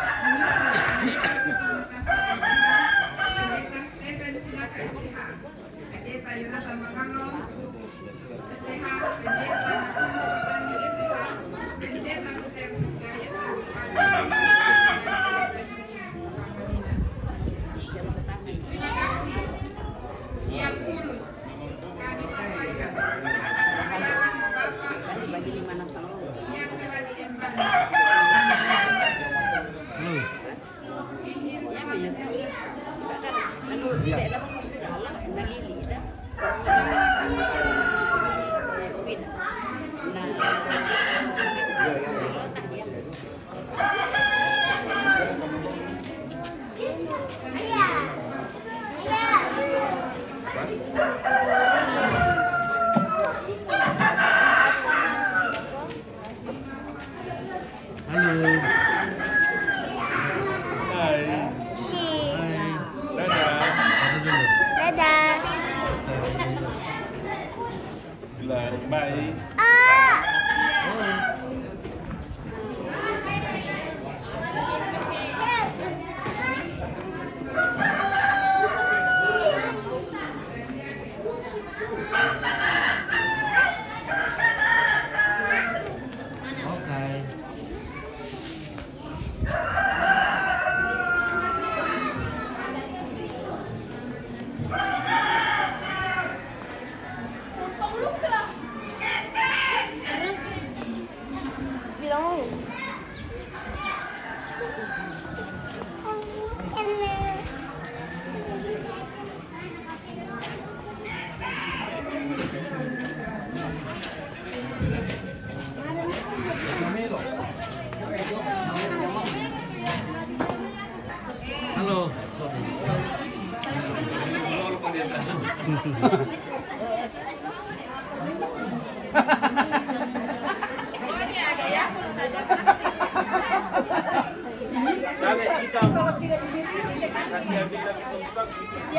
pendeta Stephen Silaka SDH, pendeta Yonatan Mamano SDH, pendeta Sultani SDH, pendeta Kusir Gaya Terima kasih yang tulus kami sampaikan atas pelayanan Bapak yang telah diemban. Injil Halo.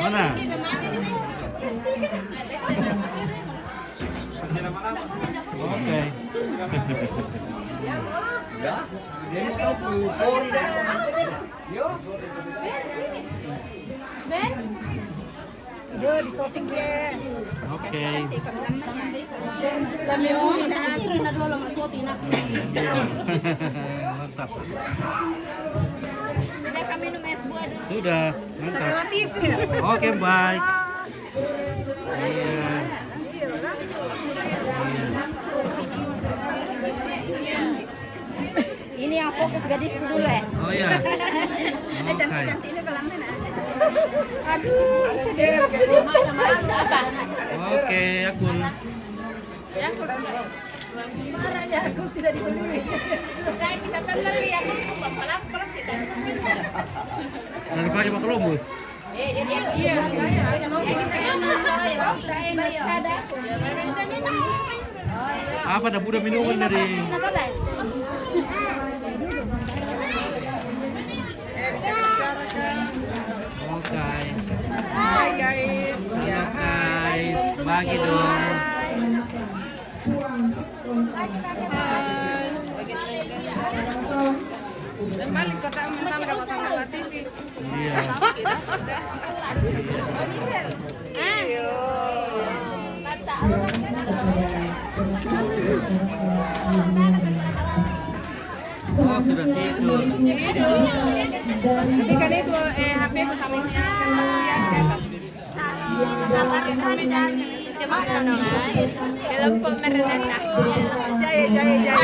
Mana? Oke. Oke. Mantap. Sudah kami minum es buah dulu. Sudah, mantap. Oke, baik. Iya. Ini yang fokus gadisku dulu ya. Oh ya. Oke. Aduh, Oke, Akun. marahnya aku tidak dibeli. Saya kita kan beli aku panas kita. Dari pagi mau ke Lombus. Iya, Apa dah udah minuman dari? Oke. Hai guys. Halo guys, bagi dong. Dan balik kota mentang ada kota Nala TV. Iya. Oh, sudah tidur. Ikan itu HP pertama itu cuma tontonan film pemeran Jaya.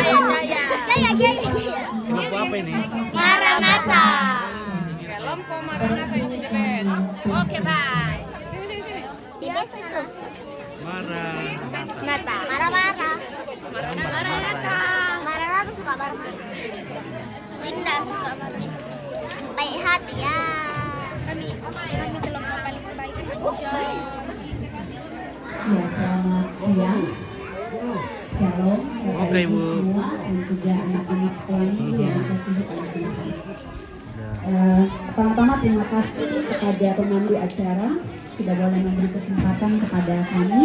Kelompok apa ini? Maranatha. Kelompok Maranatha itu jebet. Oke, bye. Sini. Tibes sana. Maranatha. Maranatha suka banget. Linda suka banget. Baik hati ya. Kami kelompok paling terbaik di Indonesia. Ya, selamat siang. Shalom Bapak Oke, Ibu Bu. semua dan juga anak-anak sekolah minggu yang dikasihi oleh Tuhan. Pertama-tama terima kasih kepada pemandu acara sudah boleh memberi kesempatan kepada kami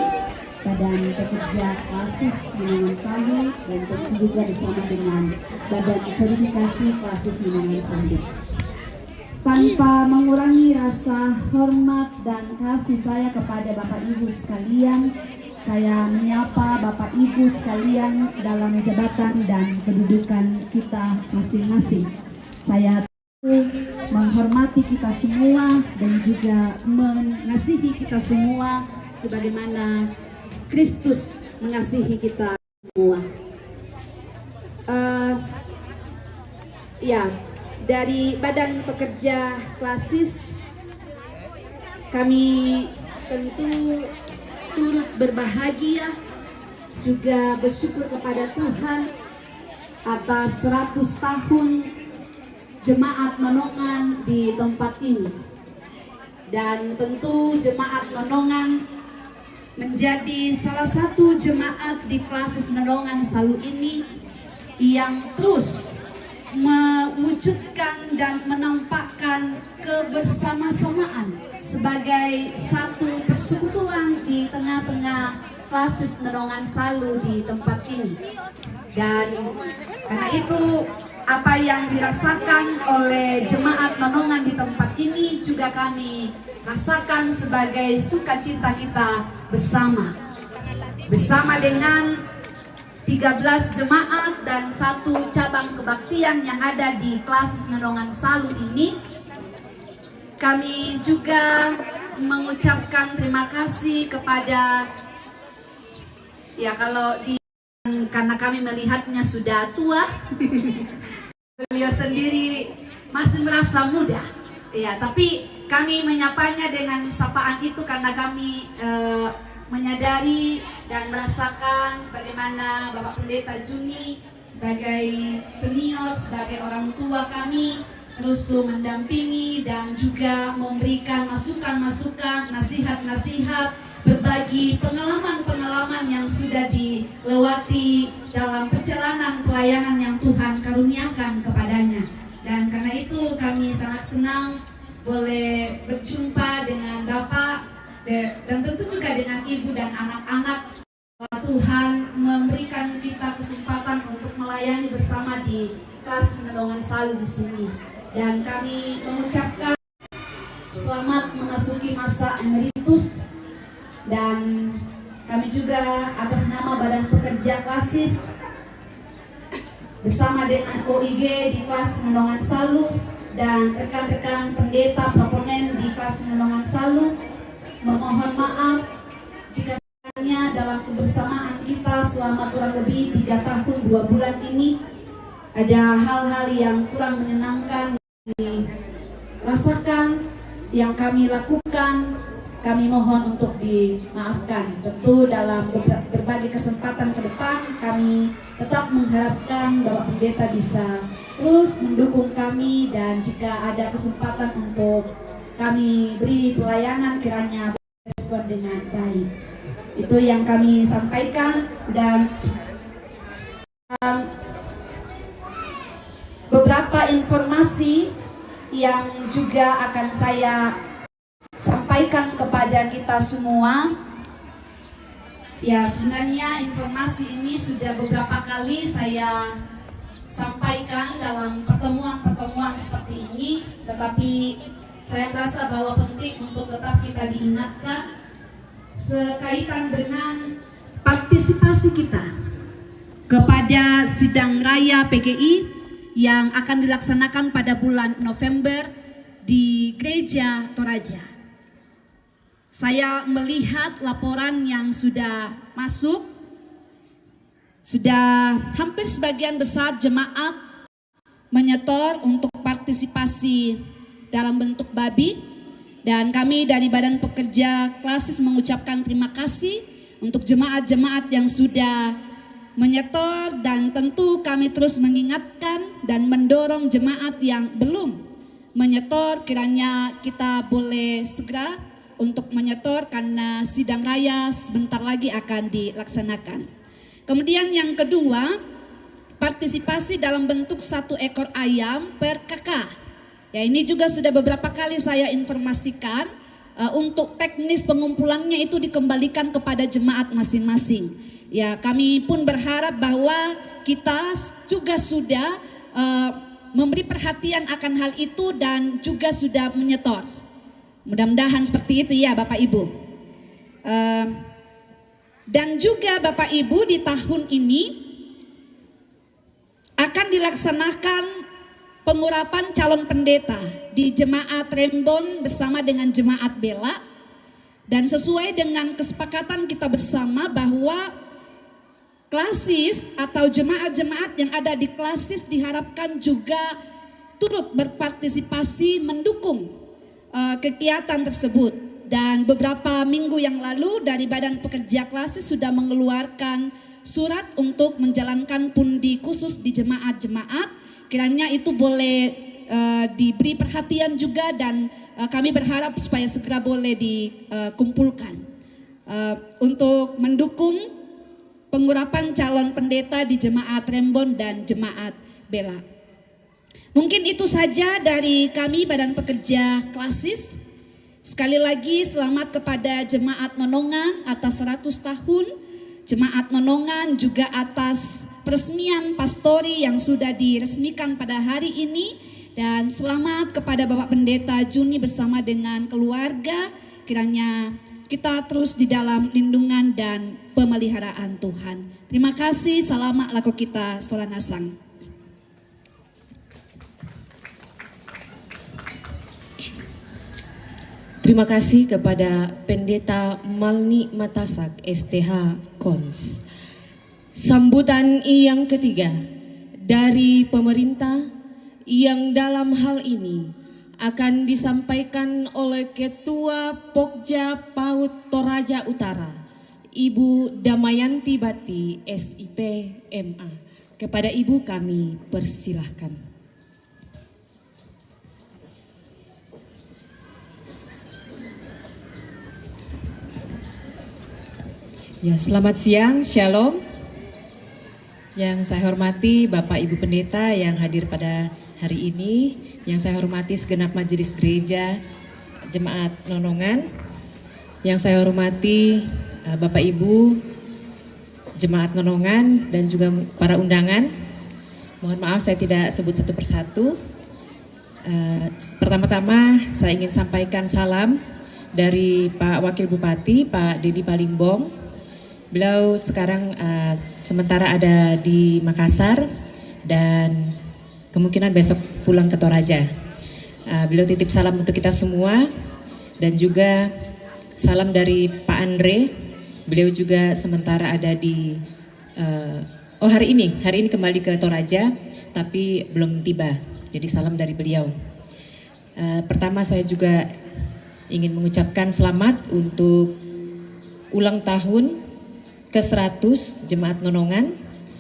Badan Pekerja Klasis Minangan Sandi dan tentu juga bersama dengan Badan Verifikasi Klasis Minangan Sandi. Tanpa mengurangi rasa hormat dan kasih saya kepada Bapak Ibu sekalian, saya menyapa Bapak Ibu sekalian dalam jabatan dan kedudukan kita masing-masing. Saya menghormati kita semua dan juga mengasihi kita semua sebagaimana Kristus mengasihi kita semua. Dari Badan Pekerja Klasis kami tentu turut berbahagia juga bersyukur kepada Tuhan atas 100 tahun jemaat Menongan di tempat ini. Dan tentu jemaat Menongan menjadi salah satu jemaat di Klasis Menongan Salu ini yang terus mewujudkan dan menampakkan kebersama-samaan sebagai satu persekutuan di tengah-tengah Klasis Menongan Salu di tempat ini. Dan karena itu apa yang dirasakan oleh jemaat Menongan di tempat ini juga kami rasakan sebagai sukacita kita bersama dengan 13 jemaat dan 1 cabang kebaktian yang ada di Klasis Menongan Salu ini. Kami juga mengucapkan terima kasih kepada karena kami melihatnya sudah tua. Beliau sendiri masih merasa muda. Ya, tapi kami menyapanya dengan sapaan itu karena kami menyadari dan merasakan bagaimana Bapak Pendeta Juni sebagai senior, sebagai orang tua kami terus mendampingi dan juga memberikan masukan-masukan, nasihat-nasihat, berbagi pengalaman-pengalaman yang sudah dilewati dalam perjalanan pelayanan yang Tuhan karuniakan kepadanya. Dan karena itu kami sangat senang boleh berjumpa dengan Bapak dan tentu juga dengan Ibu dan anak-anak. Tuhan memberikan kita kesempatan untuk melayani bersama di kelas Mendoan Salu di sini. Dan kami mengucapkan selamat memasuki masa emeritus, dan kami juga atas nama Badan Pekerja Klasis bersama dengan OIG di kelas Mendoan Salu dan rekan-rekan pendeta proponen di kelas Mendoan Salu memohon maaf jika sekiranya dalam kebersamaan kita selama kurang lebih 3 tahun 2 bulan ini ada hal-hal yang kurang menyenangkan dirasakan, yang kami lakukan, kami mohon untuk dimaafkan. Tentu dalam berbagai kesempatan ke depan kami tetap mengharapkan Bapak Pendeta bisa terus mendukung kami, dan jika ada kesempatan untuk kami beri pelayanan kiranya respon dengan baik. Itu yang kami sampaikan, dan beberapa informasi yang juga akan saya sampaikan kepada kita semua. Ya, sebenarnya informasi ini sudah beberapa kali saya sampaikan dalam pertemuan-pertemuan seperti ini, tetapi saya merasa bahwa penting untuk tetap kita diingatkan sekaitan dengan partisipasi kita kepada sidang raya PGI yang akan dilaksanakan pada bulan November di Gereja Toraja. Saya melihat laporan yang sudah masuk, sudah hampir sebagian besar jemaat menyetor untuk partisipasi dalam bentuk babi, dan kami dari Badan Pekerja Klasis mengucapkan terima kasih untuk jemaat-jemaat yang sudah menyetor, dan tentu kami terus mengingatkan dan mendorong jemaat yang belum menyetor kiranya kita boleh segera untuk menyetor karena sidang raya sebentar lagi akan dilaksanakan. Kemudian yang kedua, partisipasi dalam bentuk 1 ekor ayam per kakak. Ya, ini juga sudah beberapa kali saya informasikan, untuk teknis pengumpulannya itu dikembalikan kepada jemaat masing-masing. Ya, kami pun berharap bahwa kita juga sudah memberi perhatian akan hal itu dan juga sudah menyetor. Mudah-mudahan seperti itu ya Bapak Ibu. Dan juga Bapak Ibu, di tahun ini akan dilaksanakan pengurapan calon pendeta di Jemaat Rembon bersama dengan Jemaat Bela, dan sesuai dengan kesepakatan kita bersama bahwa klasis atau jemaat-jemaat yang ada di klasis diharapkan juga turut berpartisipasi mendukung kegiatan tersebut. Dan beberapa minggu yang lalu dari Badan Pekerja Klasis sudah mengeluarkan surat untuk menjalankan pundi khusus di jemaat-jemaat. Kiranya itu boleh diberi perhatian juga, dan kami berharap supaya segera boleh dikumpulkan untuk mendukung pengurapan calon pendeta di Jemaat Rembon dan Jemaat Bela. Mungkin itu saja dari kami Badan Pekerja Klasis. Sekali lagi selamat kepada Jemaat Nonongan atas 100 tahun, Jemaat Nonongan juga atas peresmian pastori yang sudah diresmikan pada hari ini, dan selamat kepada Bapak Pendeta Juni bersama dengan keluarga. Kiranya kita terus di dalam lindungan dan pemeliharaan Tuhan. Terima kasih, salamat laku kita Soranasang. Terima kasih kepada Pendeta Malni Matasak STH Kons. Sambutan yang ketiga dari pemerintah yang dalam hal ini akan disampaikan oleh Ketua Pokja PAUD Toraja Utara, Ibu Damayanti Bati SIP MA. Kepada Ibu kami persilahkan. Ya, selamat siang, Shalom. Yang saya hormati Bapak Ibu Pendeta yang hadir pada hari ini. Yang saya hormati segenap majelis gereja Jemaat Nonongan, yang saya hormati Bapak Ibu Jemaat Nonongan dan juga para undangan. Mohon maaf saya tidak sebut satu persatu. Pertama-tama saya ingin sampaikan salam dari Pak Wakil Bupati, Pak Dedi Palimbong. Beliau sekarang sementara ada di Makassar dan kemungkinan besok pulang ke Toraja. Beliau titip salam untuk kita semua dan juga salam dari Pak Andre. Beliau juga sementara ada di hari ini kembali ke Toraja tapi belum tiba. Jadi salam dari beliau. Pertama saya juga ingin mengucapkan selamat untuk ulang tahun ke-100 Jemaat Nonongan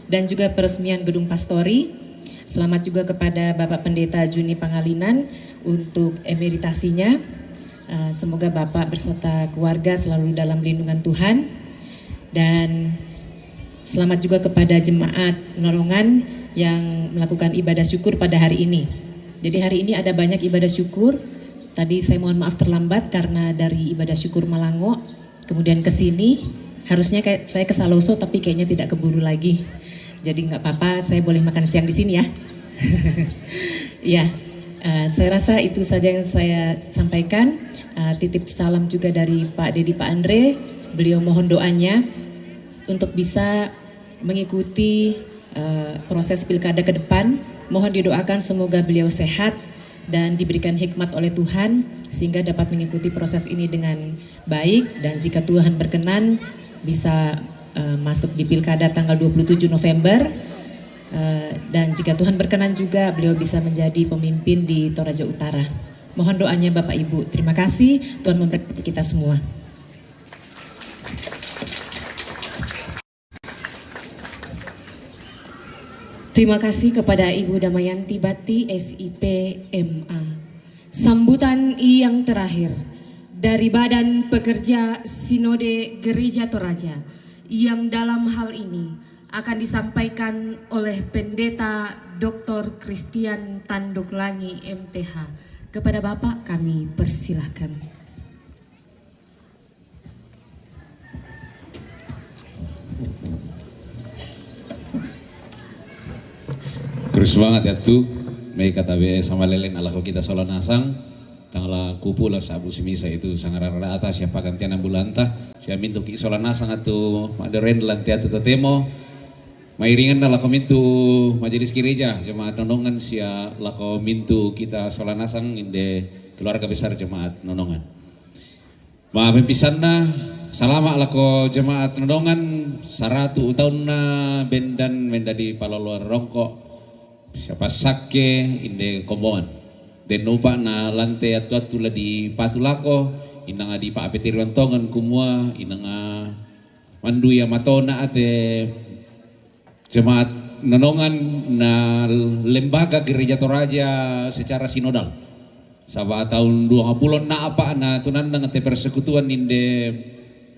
dan juga peresmian Gedung Pastori. Selamat juga kepada Bapak Pendeta Juni Pangalinan untuk emeritasinya. Semoga Bapak beserta keluarga selalu dalam lindungan Tuhan. Dan selamat juga kepada Jemaat Nonongan yang melakukan ibadah syukur pada hari ini. Jadi hari ini ada banyak ibadah syukur. Tadi saya mohon maaf terlambat karena dari ibadah syukur Malango kemudian ke sini. Harusnya saya ke Saloso tapi kayaknya tidak keburu lagi. Jadi nggak apa-apa, saya boleh makan siang di sini ya. Ya, saya rasa itu saja yang saya sampaikan. Titip salam juga dari Pak Dedi, Pak Andre. Beliau mohon doanya untuk bisa mengikuti proses pilkada ke depan. Mohon didoakan semoga beliau sehat dan diberikan hikmat oleh Tuhan sehingga dapat mengikuti proses ini dengan baik, dan jika Tuhan berkenan bisa masuk di pilkada tanggal 27 November dan jika Tuhan berkenan juga beliau bisa menjadi pemimpin di Toraja Utara. Mohon doanya Bapak Ibu. Terima kasih, Tuhan memberkati kita semua. Terima kasih kepada Ibu Damayanti Bati, SIP MA. Sambutan yang terakhir dari Badan Pekerja Sinode Gereja Toraja yang dalam hal ini akan disampaikan oleh Pendeta Dr. Christian Tanduklangi MTH. Kepada Bapak kami persilahkan. Terus banget ya tuh, may katabi sama lelen ala kalau kita solan nasang, tanggal kupu lah sabu simisa itu sangarara atas siapa gantian ambulanta, siya mintu ki solan nasang atau maderen lantia atau temo, mairingan lah komintu majelis gereja jemaat Nonongan siya lako mintu kita solan nasang inde keluarga besar jemaat Nonongan. Maafin pisan na, salama lako jemaat Nonongan 100 tahun na bendan di paloluar rongko. Siapa sake inde kombongan den nupa na lante atu la di patulako inanga di pa apetiruan tongan kumua inanga mandu ya matona ate jemaat Nonongan na lembaga gereja Toraja secara sinodal saba tahun 20 na apa na tunandang ate persekutuan inde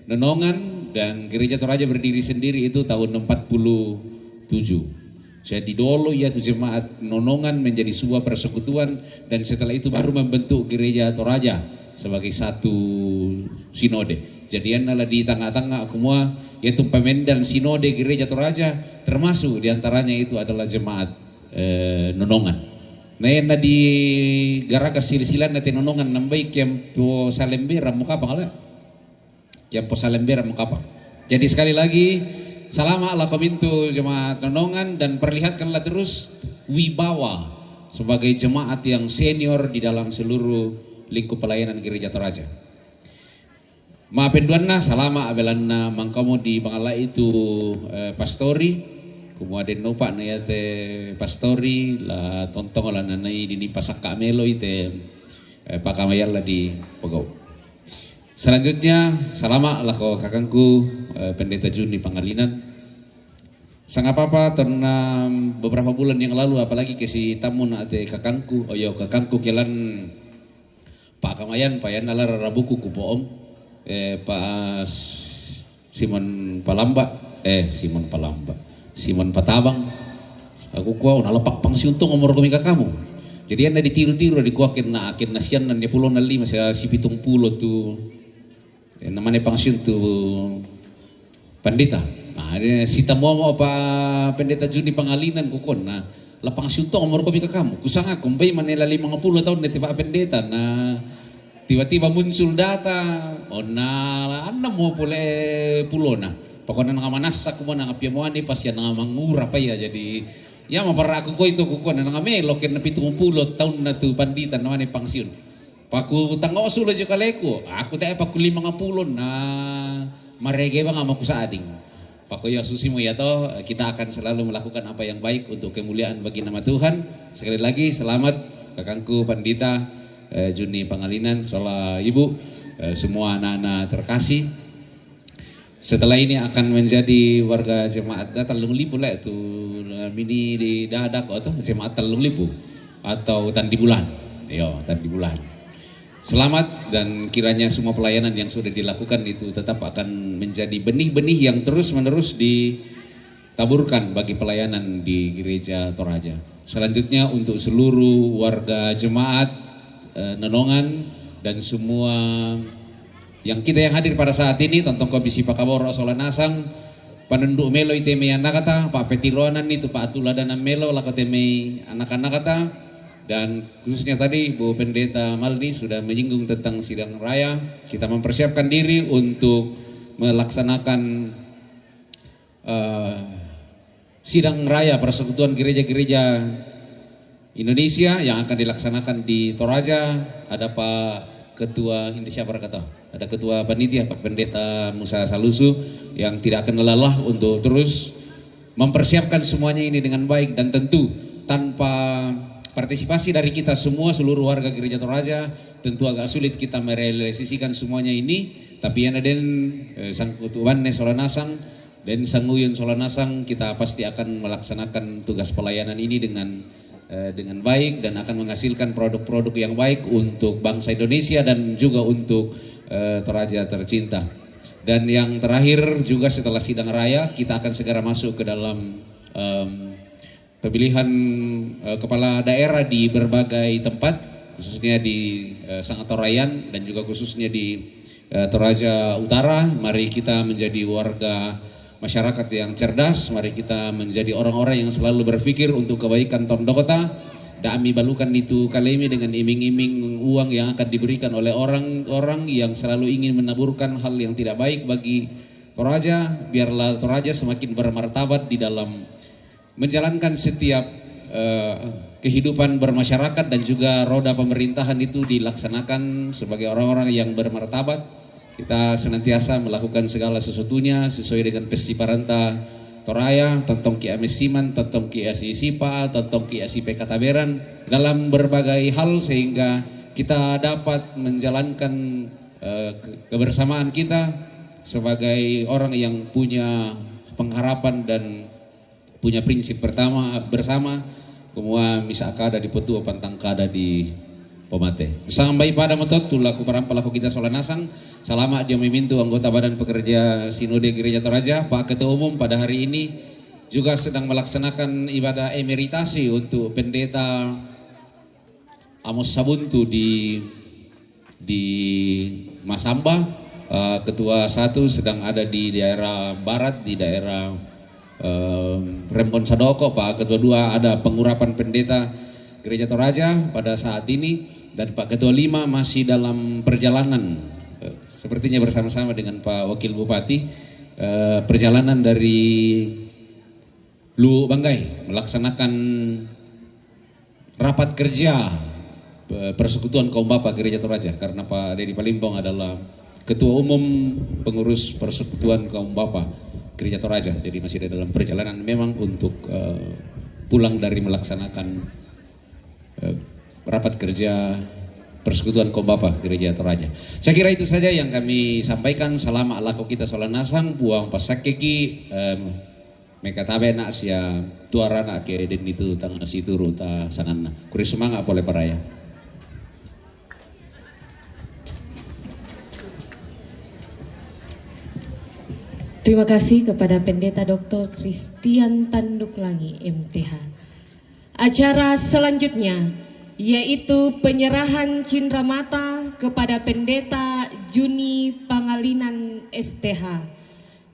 Nonongan dan gereja Toraja berdiri sendiri itu tahun 47. Jadi dulu ya tuh jemaat Nonongan menjadi sebuah persekutuan dan setelah itu baru membentuk gereja Toraja sebagai satu sinode. Jadian adalah di tengah-tengah semua yaitu pemendan sinode gereja Toraja termasuk diantaranya itu adalah jemaat Nonongan. Nah yang di garaga silsilan nanti Nonongan nambai Kempo Salembera mukapa kala? Kempo Salembera mukapa? Jadi sekali lagi salama ala komintu jemaat Nonongan dan perlihatkanlah terus wibawa sebagai jemaat yang senior di dalam seluruh lingkup pelayanan gereja Toraja. Maafin duanna salama abelanna mangkamu di bangala itu pastori kumuaden no pak na yate pastori la tontong la nanai dini pasak kamelo ite pakamayal la di pegau. Selanjutnya salama lako kakangku Pendeta Juni Pangalinan. Sang apa-apa karena beberapa bulan yang lalu apalagi kesi tamun ate kakangku kakangku kelan Pak Kamayan payan nalar rabuku kupoom Pak Simon Patabang aku kuau nalapak pangsi untung umur komika kamu Jadi anda ditiru-tiru dikuakin na akin nasian dan 10 na 5 sa si 70 tu namanya pensiun tu pendeta. Nah, si tamu mo pa pendeta Juni Pangalinan kukon na la pensiun to umur ko kamu. Kusang ako bay manila 50 tahun na tiba pendeta na tiba-tiba muncul data na ano mo pula pulo na. Pokoknya nga manasak mo na ngapya mo ani pas yan nga mangura pa ya jadi ya mapara ako ko ito kukuan na nga melok na 70 tahun na tu pandita naman pensiun. Paku tanggo sulo jo kaleko. Aku tae paku 50 na marege ba nga makusa ading. Paku ya susi mo ya to kita akan selalu melakukan apa yang baik untuk kemuliaan bagi nama Tuhan. Sekali lagi selamat kakangku pandita Juni Pangalinan, soal ibu, semua anak-anak terkasih. Setelah ini akan menjadi warga jemaat Talung Lipu lah itu mini di dadak atau jemaat Talung Lipu atau Tandi Bulan. Yo, Tandi Bulan. Selamat dan kiranya semua pelayanan yang sudah dilakukan itu tetap akan menjadi benih-benih yang terus-menerus ditaburkan bagi pelayanan di Gereja Toraja. Selanjutnya untuk seluruh warga jemaat Nenongan dan semua yang hadir pada saat ini tentang Komisi Pakabor Solanasang Panenduk Melo iteme anak-anak Pak Petiroanan itu Pak Atuladanan Melo lakoteme anak-anak kata. Dan khususnya tadi Bu Pendeta Maldi sudah menyinggung tentang sidang raya. Kita mempersiapkan diri untuk melaksanakan sidang raya Persekutuan Gereja-Gereja Indonesia yang akan dilaksanakan di Toraja. Ada Pak Ketua Indonesia berkata, ada Ketua Panitia Pak Pendeta Musa Salusu yang tidak akan lelah untuk terus mempersiapkan semuanya ini dengan baik dan tentu tanpa partisipasi dari kita semua seluruh warga Gereja Toraja tentu agak sulit kita merealisasikan semuanya ini, tapi yang ada sang kutuban Solanasang dan Sanguyun Solanasang kita pasti akan melaksanakan tugas pelayanan ini dengan baik dan akan menghasilkan produk-produk yang baik untuk bangsa Indonesia dan juga untuk Toraja tercinta. Dan yang terakhir juga setelah sidang raya kita akan segera masuk ke dalam pemilihan kepala daerah di berbagai tempat, khususnya di Sangatorayan dan juga khususnya di Toraja Utara. Mari kita menjadi warga masyarakat yang cerdas, mari kita menjadi orang-orang yang selalu berpikir untuk kebaikan Tondokota. Dami balukan itu kalemi dengan iming-iming uang yang akan diberikan oleh orang-orang yang selalu ingin menaburkan hal yang tidak baik bagi Toraja. Biarlah Toraja semakin bermartabat di dalam menjalankan setiap kehidupan bermasyarakat dan juga roda pemerintahan itu dilaksanakan sebagai orang-orang yang bermartabat. Kita senantiasa melakukan segala sesuatunya sesuai dengan pesi paranta Toraya, tontong ki amesiman, tontong ki asisipa, tontong ki asipe kataberan dalam berbagai hal sehingga kita dapat menjalankan kebersamaan kita sebagai orang yang punya pengharapan dan punya prinsip bersama kumua misakada di petua pantangkada di pomate. Sampai pada metot tulaku palaku kita Solanasang. Selamat dia memintu anggota Badan Pekerja Sinode Gereja Toraja. Pak Ketua Umum pada hari ini juga sedang melaksanakan ibadah emeritasi untuk Pendeta Amos Sabuntu di Masamba. Ketua 1 sedang ada di daerah barat, di daerah Rempon Sadoko. Pak Ketua 2 ada pengurapan pendeta Gereja Toraja pada saat ini, dan Pak Ketua 5 masih dalam perjalanan sepertinya bersama-sama dengan Pak Wakil Bupati perjalanan dari Lu Banggai melaksanakan rapat kerja Persekutuan Kaum Bapa Gereja Toraja karena Pak Dedi Palimbong adalah Ketua Umum Pengurus Persekutuan Kaum Bapa Gereja Toraja, jadi masih ada dalam perjalanan memang untuk pulang dari melaksanakan rapat kerja Persekutuan Kaum Bapa Gereja Toraja. Saya kira itu saja yang kami sampaikan. Salam alako kita Solanasang puang pasakeki mekatabe nak sia tuara nak ke den itu tangan situ ruta sanganna. Kuri semangat boleh paraya. Terima kasih kepada Pendeta Dr. Christian Tanduklangi MTH. Acara selanjutnya yaitu penyerahan cindramata kepada Pendeta Juni Pangalinan STH,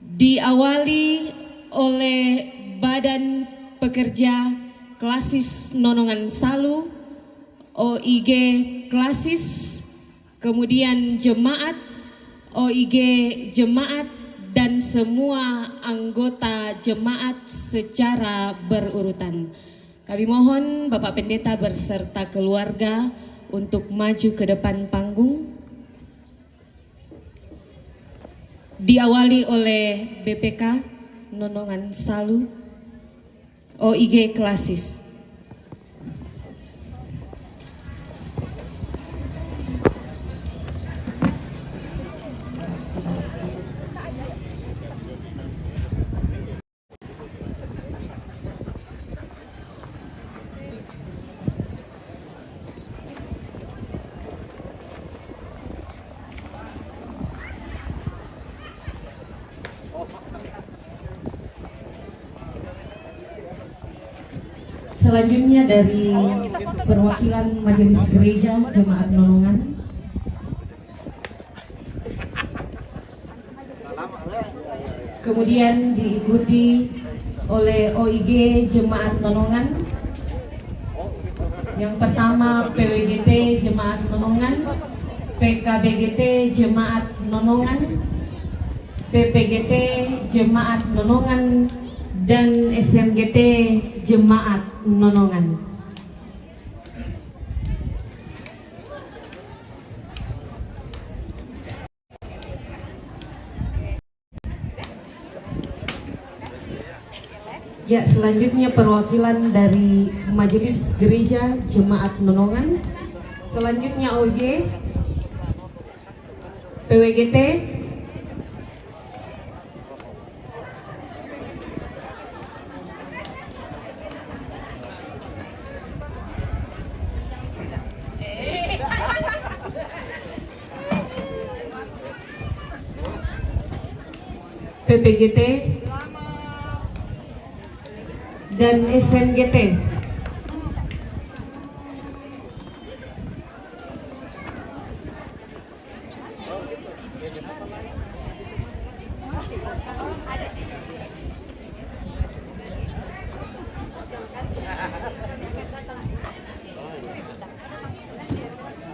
diawali oleh Badan Pekerja Klasis Nonongan Salu, OIG Klasis, kemudian jemaat, OIG Jemaat, dan semua anggota jemaat secara berurutan. Kami mohon Bapak Pendeta berserta keluarga untuk maju ke depan panggung. Diawali oleh BPK Nonongan Salu, OIG Klasis. Selanjutnya dari perwakilan Majelis Gereja Jemaat Nonongan. Kemudian diikuti oleh OIG Jemaat Nonongan. Yang pertama PWGT Jemaat Nonongan, PKBGT Jemaat Nonongan, PPGT Jemaat Nonongan, dan SMGT Jemaat Nonongan. Ya, selanjutnya perwakilan dari Majelis Gereja Jemaat Nonongan. Selanjutnya OIG, PWGT, PPGT, dan SMGT.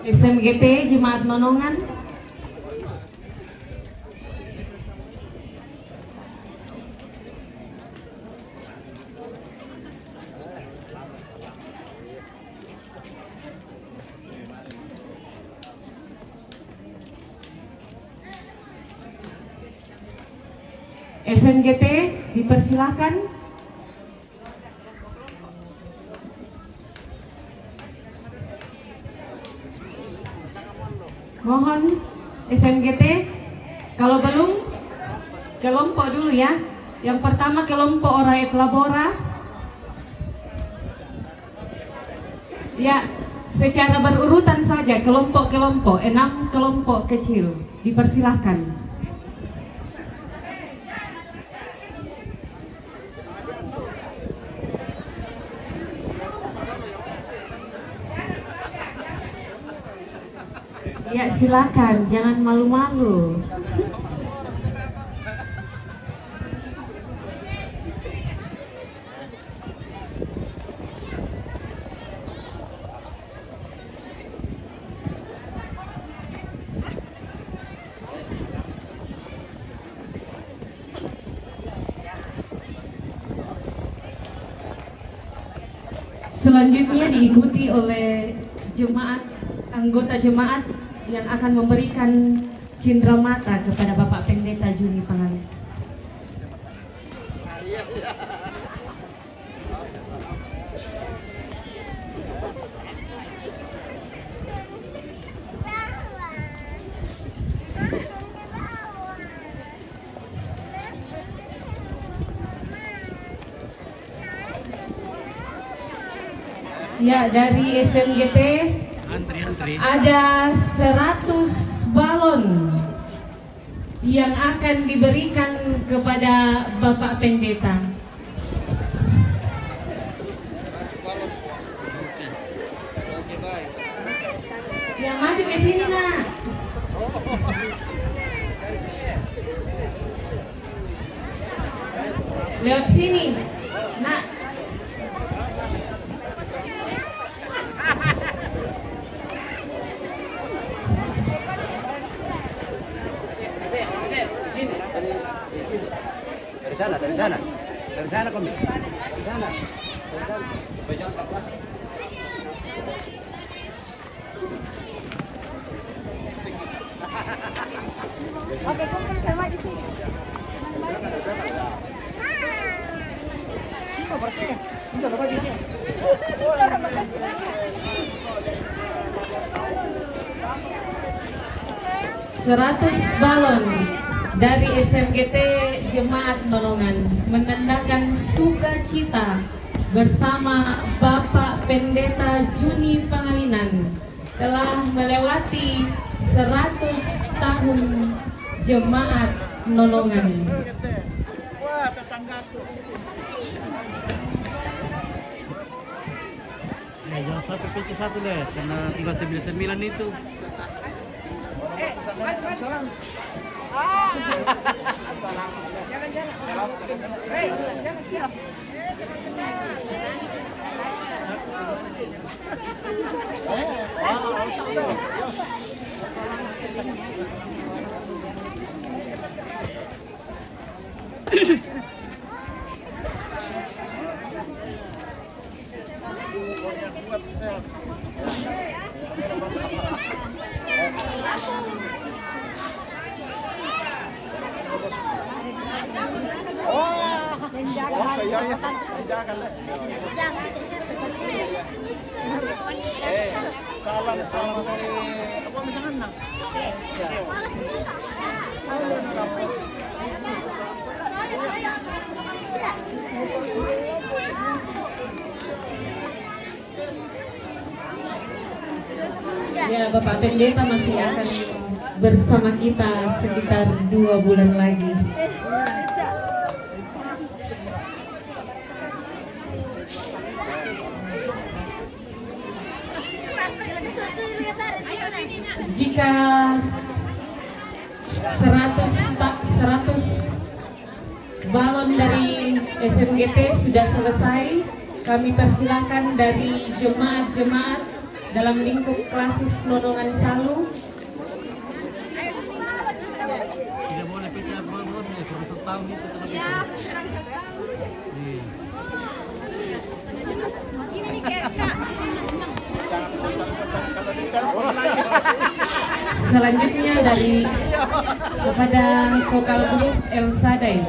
SMGT Jemaat Nonongan. SMGT dipersilakan. Mohon SMGT, kalau belum kelompok dulu ya. Yang pertama kelompok Oraet Labora. Ya, secara berurutan saja kelompok-kelompok, 6 kelompok kecil. Dipersilahkan. Ya silakan, jangan malu-malu. Selanjutnya diikuti oleh jemaat, anggota jemaat yang akan memberikan cindramata kepada Bapak Pendeta Juni Pangalinan. Ya, dari SMGT ada 100 balon yang akan diberikan kepada Bapak Pendeta. Lewat sini, nak. Dari sana kami. Dari sana. Oke, kumpul semua di sini. Seratus balon dari SMGT Jemaat Nolongan menandakan sukacita bersama Bapak Pendeta Juni Pangalinan telah melewati 100 tahun Jemaat Nolongan. Wah, tetanggaku. Jangan sampai pecah satu deh, karena tinggal 99 itu. Ya, Bapak Pendeta masih akan bersama kita sekitar 2 bulan lagi. Jika 100 balon dari SMGT sudah selesai, kami persilakan dari jemaat-jemaat dalam lingkup klasis Nolongan Salu. Tidak boleh pecah balon ya, selama 1 tahun itu tetap pecah. Selanjutnya dari kepada vokal grup El Sadai.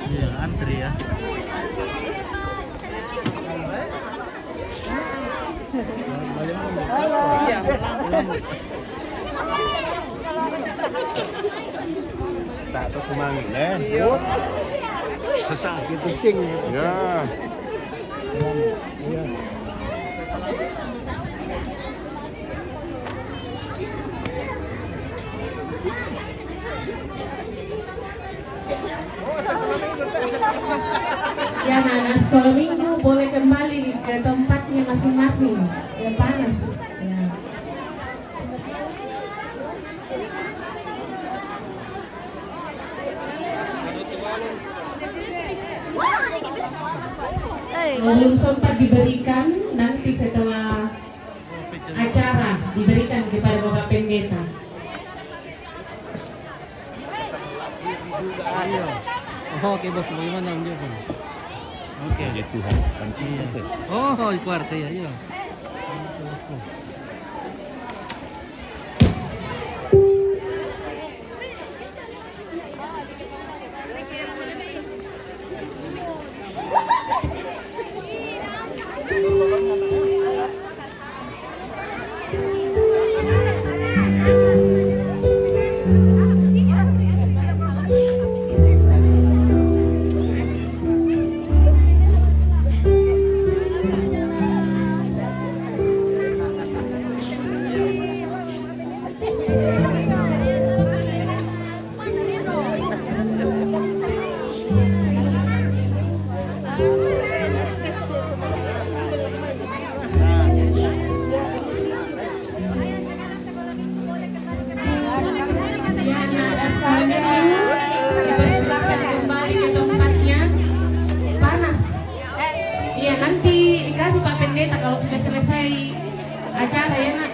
Iya, antri ya. Tak tahu semangat nen. Sesakit kucing. Ya. Ya, anak-anak sekolah minggu boleh kembali ke tempatnya masing-masing. Ya, panas. Ya. Belum sempat diberikan, nanti setelah acara diberikan kepada Bapak Pendeta. Oke bos, bagaimana Om Jepang? Oke. Ya Tuhan, iya. Oh, di kuarta ya, iya. acara ya nak.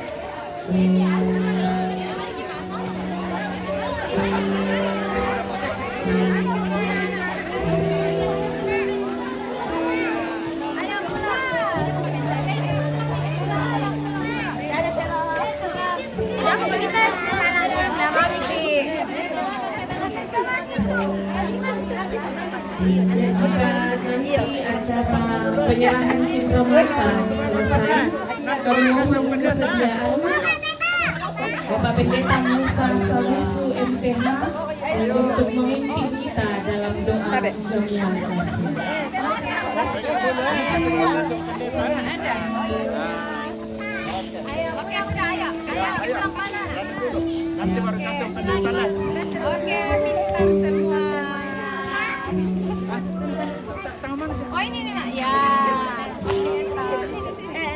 Jika nanti acara penyerahan cindramata selesai, kami mohon kesediaan Bapak Pendeta Musa Salusu MPH untuk memimpin kita dalam doa jaminan kasih. Oke, sudah ayo. Bilang mana? Nanti baru kasih penjelasan. Oke, pintar semua. Oh ini nih nak, ya.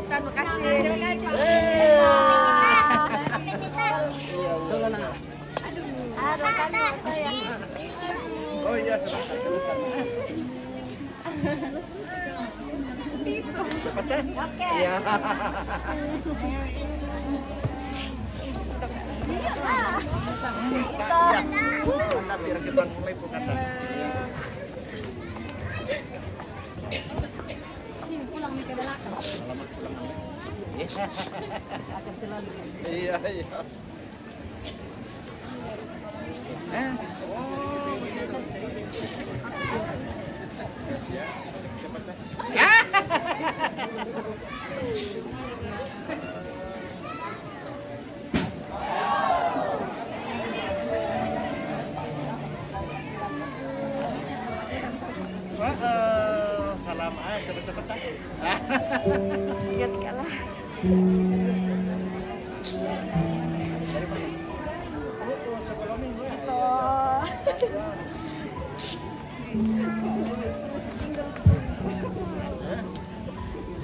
Terima kasih. Oh iya, Oke. biar kita mulai bukan. Iya, iya. Salam aja cepet-cepet. Lihat kalah.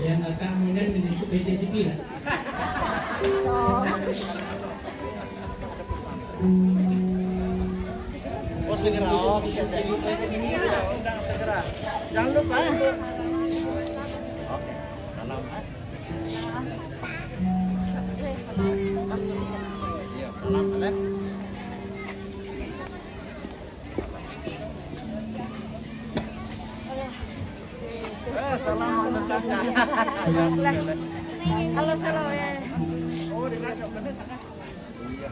Yang akan kemudian menjadi PDTP lah. Oh segera, oh bisa jadi ini udah undang segera. Jangan lupa. Oke, salam. Iya, salam Alek. Salam tetangga. Halo, salam ya. Oh, dikasih bener kan? Iya.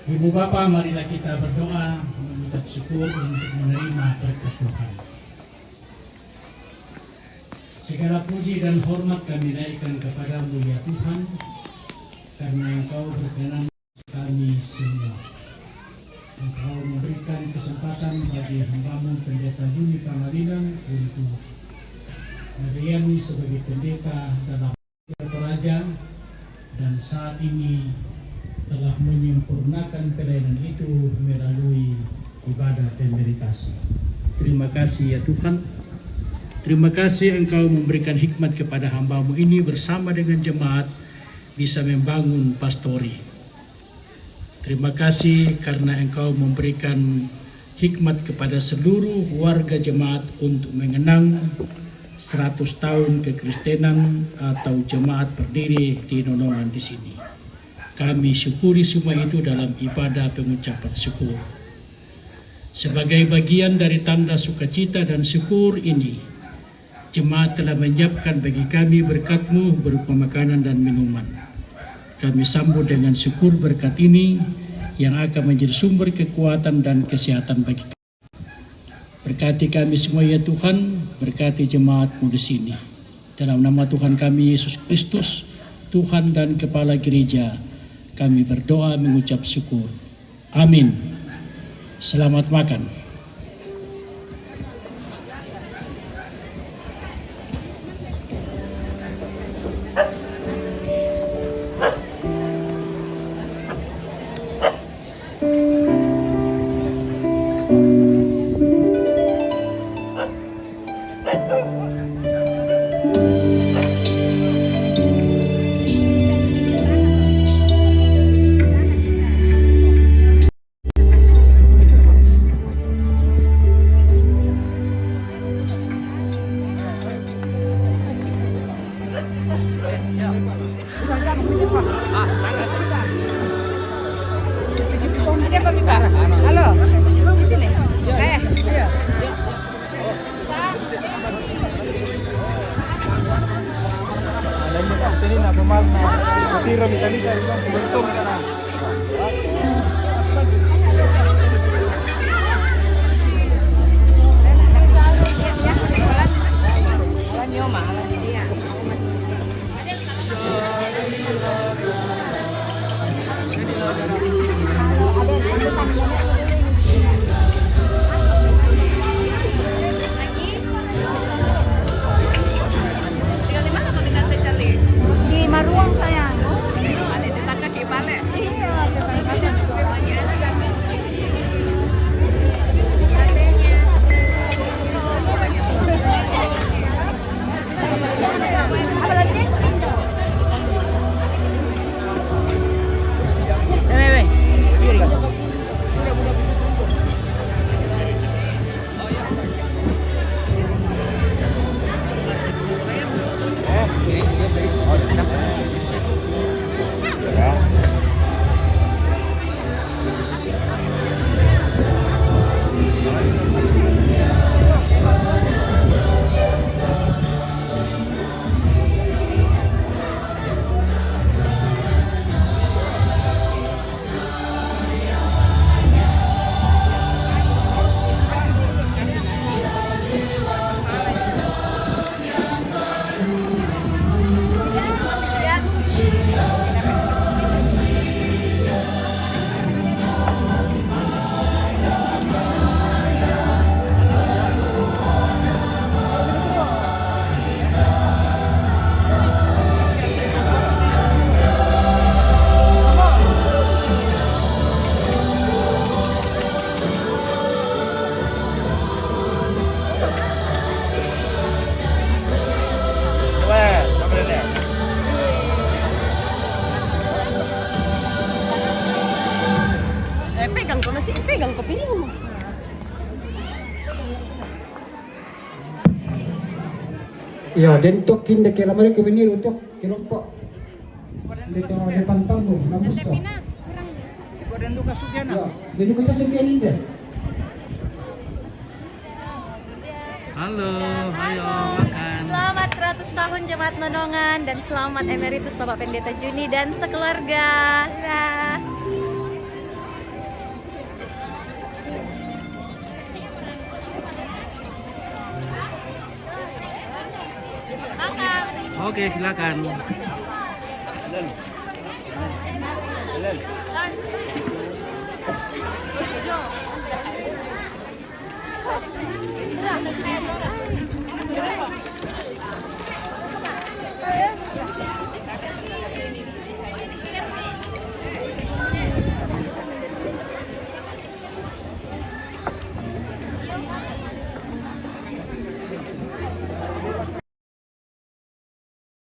Ibu Bapak, marilah kita berdoa mengucap syukur untuk menerima berkat Tuhan. Segala puji dan hormat kami naikkan kepadamu ya Tuhan, karena Engkau berkenan kami semua. Engkau memberikan kesempatan bagi hamba-Mu Pendeta Juni Pangarinan untuk melayani sebagai pendeta dalam Toraja, dan saat ini telah menyempurnakan pelayanan itu melalui ibadah emeritasi. Terima kasih ya Tuhan. Terima kasih Engkau memberikan hikmat kepada hamba-Mu ini bersama dengan jemaat bisa membangun pastori. Terima kasih karena Engkau memberikan hikmat kepada seluruh warga jemaat untuk mengenang 100 tahun kekristenan atau jemaat berdiri di Nonongan di sini. Kami syukuri semua itu dalam ibadah pengucapan syukur. Sebagai bagian dari tanda sukacita dan syukur ini, jemaat telah menyiapkan bagi kami berkat-Mu berupa makanan dan minuman. Kami sambut dengan syukur berkat ini yang akan menjadi sumber kekuatan dan kesehatan bagi kami. Berkati kami semua ya Tuhan, berkati jemaat-Mu di sini. Dalam nama Tuhan kami Yesus Kristus, Tuhan dan Kepala Gereja, kami berdoa mengucap syukur. Amin. Selamat makan. Halo. Di sini. Alam niyo pa, na pumal na. Tira bisa-bisa bersum kana. Di Maruang sayang. Balik di tangga di balik. Iya. Apa lagi? pegang kepilih. Ya, dan tok kinda ke lamari ke benir untuk kelompok. Dito depan tanggung, namus. Dan duka sugiana. Ya, jadi kita sugian ini. Halo, ayo makan. Selamat 100 tahun Jemaat Nonongan dan selamat emeritus Bapak Pendeta Juni dan sekeluarga. Dah. Oke, silakan. Sudah,